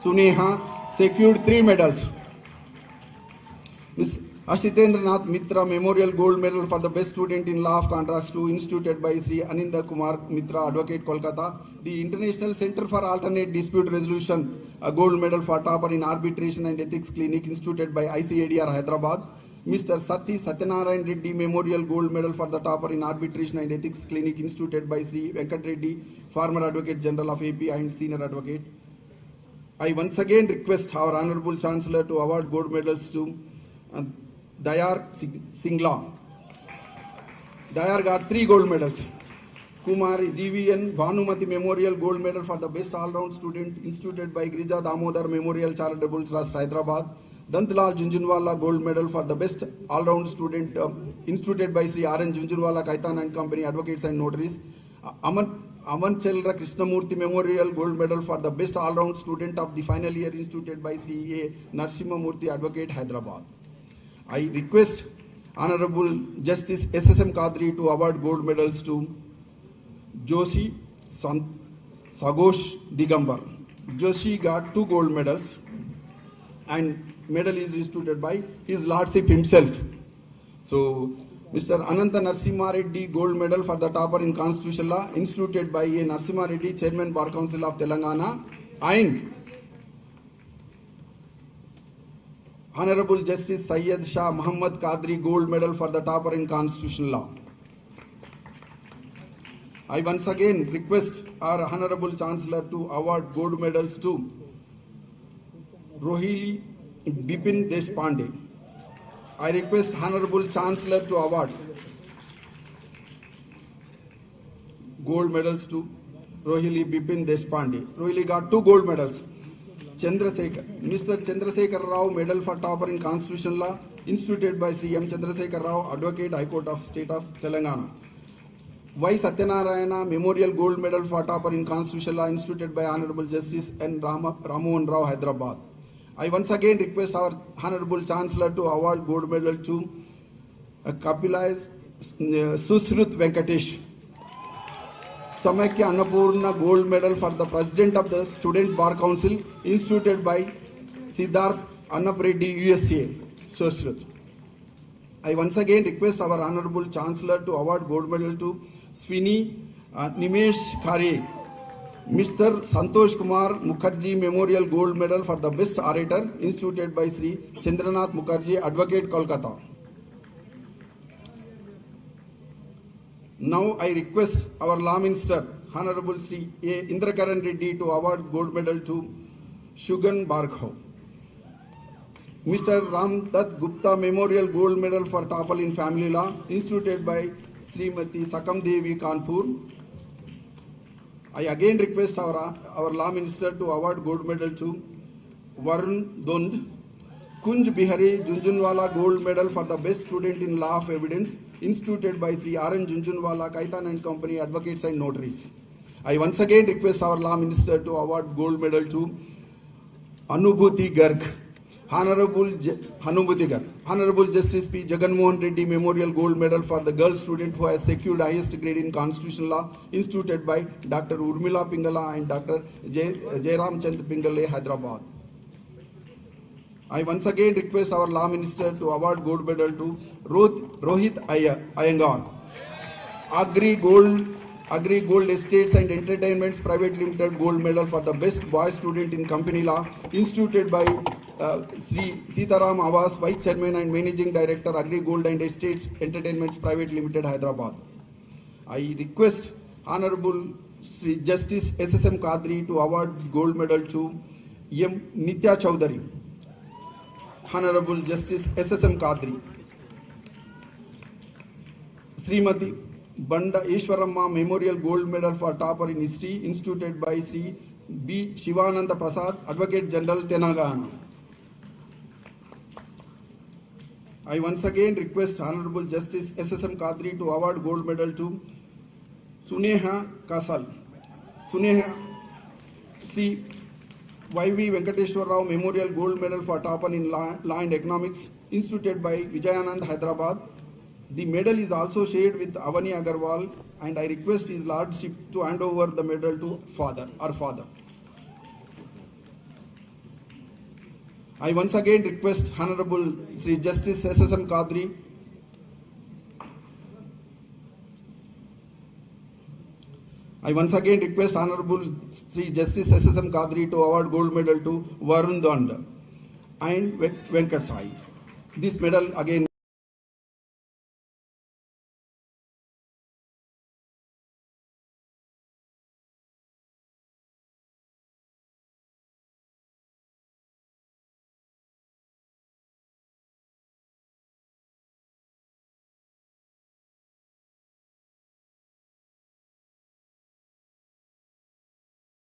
Suneha secured 3 medals. Ashitendranath Mitra Memorial Gold Medal for the Best Student in Law of Contrast to instituted by Sri Aninda Kumar Mitra, Advocate, Kolkata. The International Center for Alternate Dispute Resolution, a gold medal for topper in Arbitration and Ethics Clinic, instituted by ICADR, Hyderabad. Mr. Satyanarayan Reddy Memorial Gold Medal for the topper in Arbitration and Ethics Clinic, instituted by Sri Venkat Reddy, former Advocate General of AP and Senior Advocate. I once again request our Honorable Chancellor to award gold medals to Dayar Singla. Dayar got 3 gold medals. Kumari GVN Bhanumati Memorial Gold Medal for the Best All-Round Student, instituted by Girija Damodar Memorial Charitable Trust, Hyderabad. Dantlal Junjunwala Gold Medal for the Best All-Round Student, instituted by Sri R.N. Junjunwala Kaitan and Company, Advocates and Notaries. Aman Chelra Krishnamurthy Memorial Gold Medal for the Best All-Round Student of the Final Year, instituted by Sri A. Narsimhamurthy, Advocate, Hyderabad. I request Honorable Justice S.S.M. Kadri to award gold medals to Joshi Sagosh Digambar. Joshi got 2 gold medals and medal is instituted by His Lordship himself. So, Mr. Ananta Narsimha Reddy Gold Medal for the topper in Constitutional Law, instituted by A. Narsimha Reddy, Chairman Bar Council of Telangana, and Honorable Justice Syed Shah Muhammad Qadri Gold Medal for the topper in Constitutional Law. I once again request our Honorable Chancellor to award gold medals to Rohili Bipin Deshpande. I request Honorable Chancellor to award gold medals to Rohili Bipin Deshpande. Rohili got 2 gold medals. Mr. Chandrasekhar Rao Medal for Topper in Constitutional Law, instituted by Sri M. Chandrasekhar Rao, Advocate, High Court of State of Telangana. Y. Satyanarayana Memorial Gold Medal for Topper in Constitutional Law, instituted by Honorable Justice N. Ramohan Rao, Hyderabad. I once again request our Honorable Chancellor to award gold medal to Kapilai Susruth Venkatesh. Samakya Annapurna Gold Medal for the President of the Student Bar Council, instituted by Siddharth Annapreddy, USA, Susruth. I once again request our Honorable Chancellor to award gold medal to Swini Nimesh Khare. Mr. Santosh Kumar Mukherjee Memorial Gold Medal for the Best Orator, instituted by Sri Chandranath Mukherjee, Advocate, Kolkata. Now I request our Law Minister, Honorable Sri A. Indrakaran Reddy, to award gold medal to Shugan Barghav. Mr. Ram Dutt Gupta Memorial Gold Medal for Topper in Family Law, instituted by Srimati Sakam Devi, Kanpur. I again request our Law Minister to award gold medal to Varun Dund. Kunj Bihari Junjunwala Gold Medal for the Best Student in Law of Evidence, instituted by Sri R.N. Junjunwala, Kaitan and Company, Advocates and Notaries. I once again request our Law Minister to award gold medal to Anubhuti Garg. Honorable Justice P. Jaganmohan Reddy Memorial Gold Medal for the girl student who has secured highest grade in Constitutional Law, instituted by Dr. Urmila Pingala and Dr. Jairam Chand Pingale, Hyderabad. I once again request our Law Minister to award gold medal to Rohit Iyengar. Agri Gold Estates and Entertainments Private Limited Gold Medal for the Best Boy Student in Company Law, instituted by Sri Sitaram Awas, Vice Chairman and Managing Director, Agri Gold and Estates Entertainments Private Limited, Hyderabad. I request Honorable Sri Justice S.S.M. Kadri to award gold medal to M. Nitya Chowdhury. Honorable Justice S.S.M. Kadri. Srimati Banda Ishwaramma Memorial Gold Medal for Topper in History, instituted by Sri B. Shivananda Prasad, Advocate General, Telangana. I once again request Honorable Justice S.S.M. Kadri to award gold medal to Suneha Kasal. Suneha Sri Y.V. Venkateshwar Rao Memorial Gold Medal for Topper in Law and Economics, instituted by Vijayanand, Hyderabad. The medal is also shared with Avani Agarwal, and I request His Lordship to hand over the medal to our father. I once again request Honorable Sri Justice SSM Kadri Honorable Sri Justice SSM Kadri to award gold medal to Varun Dand and Venkat Sai. This medal again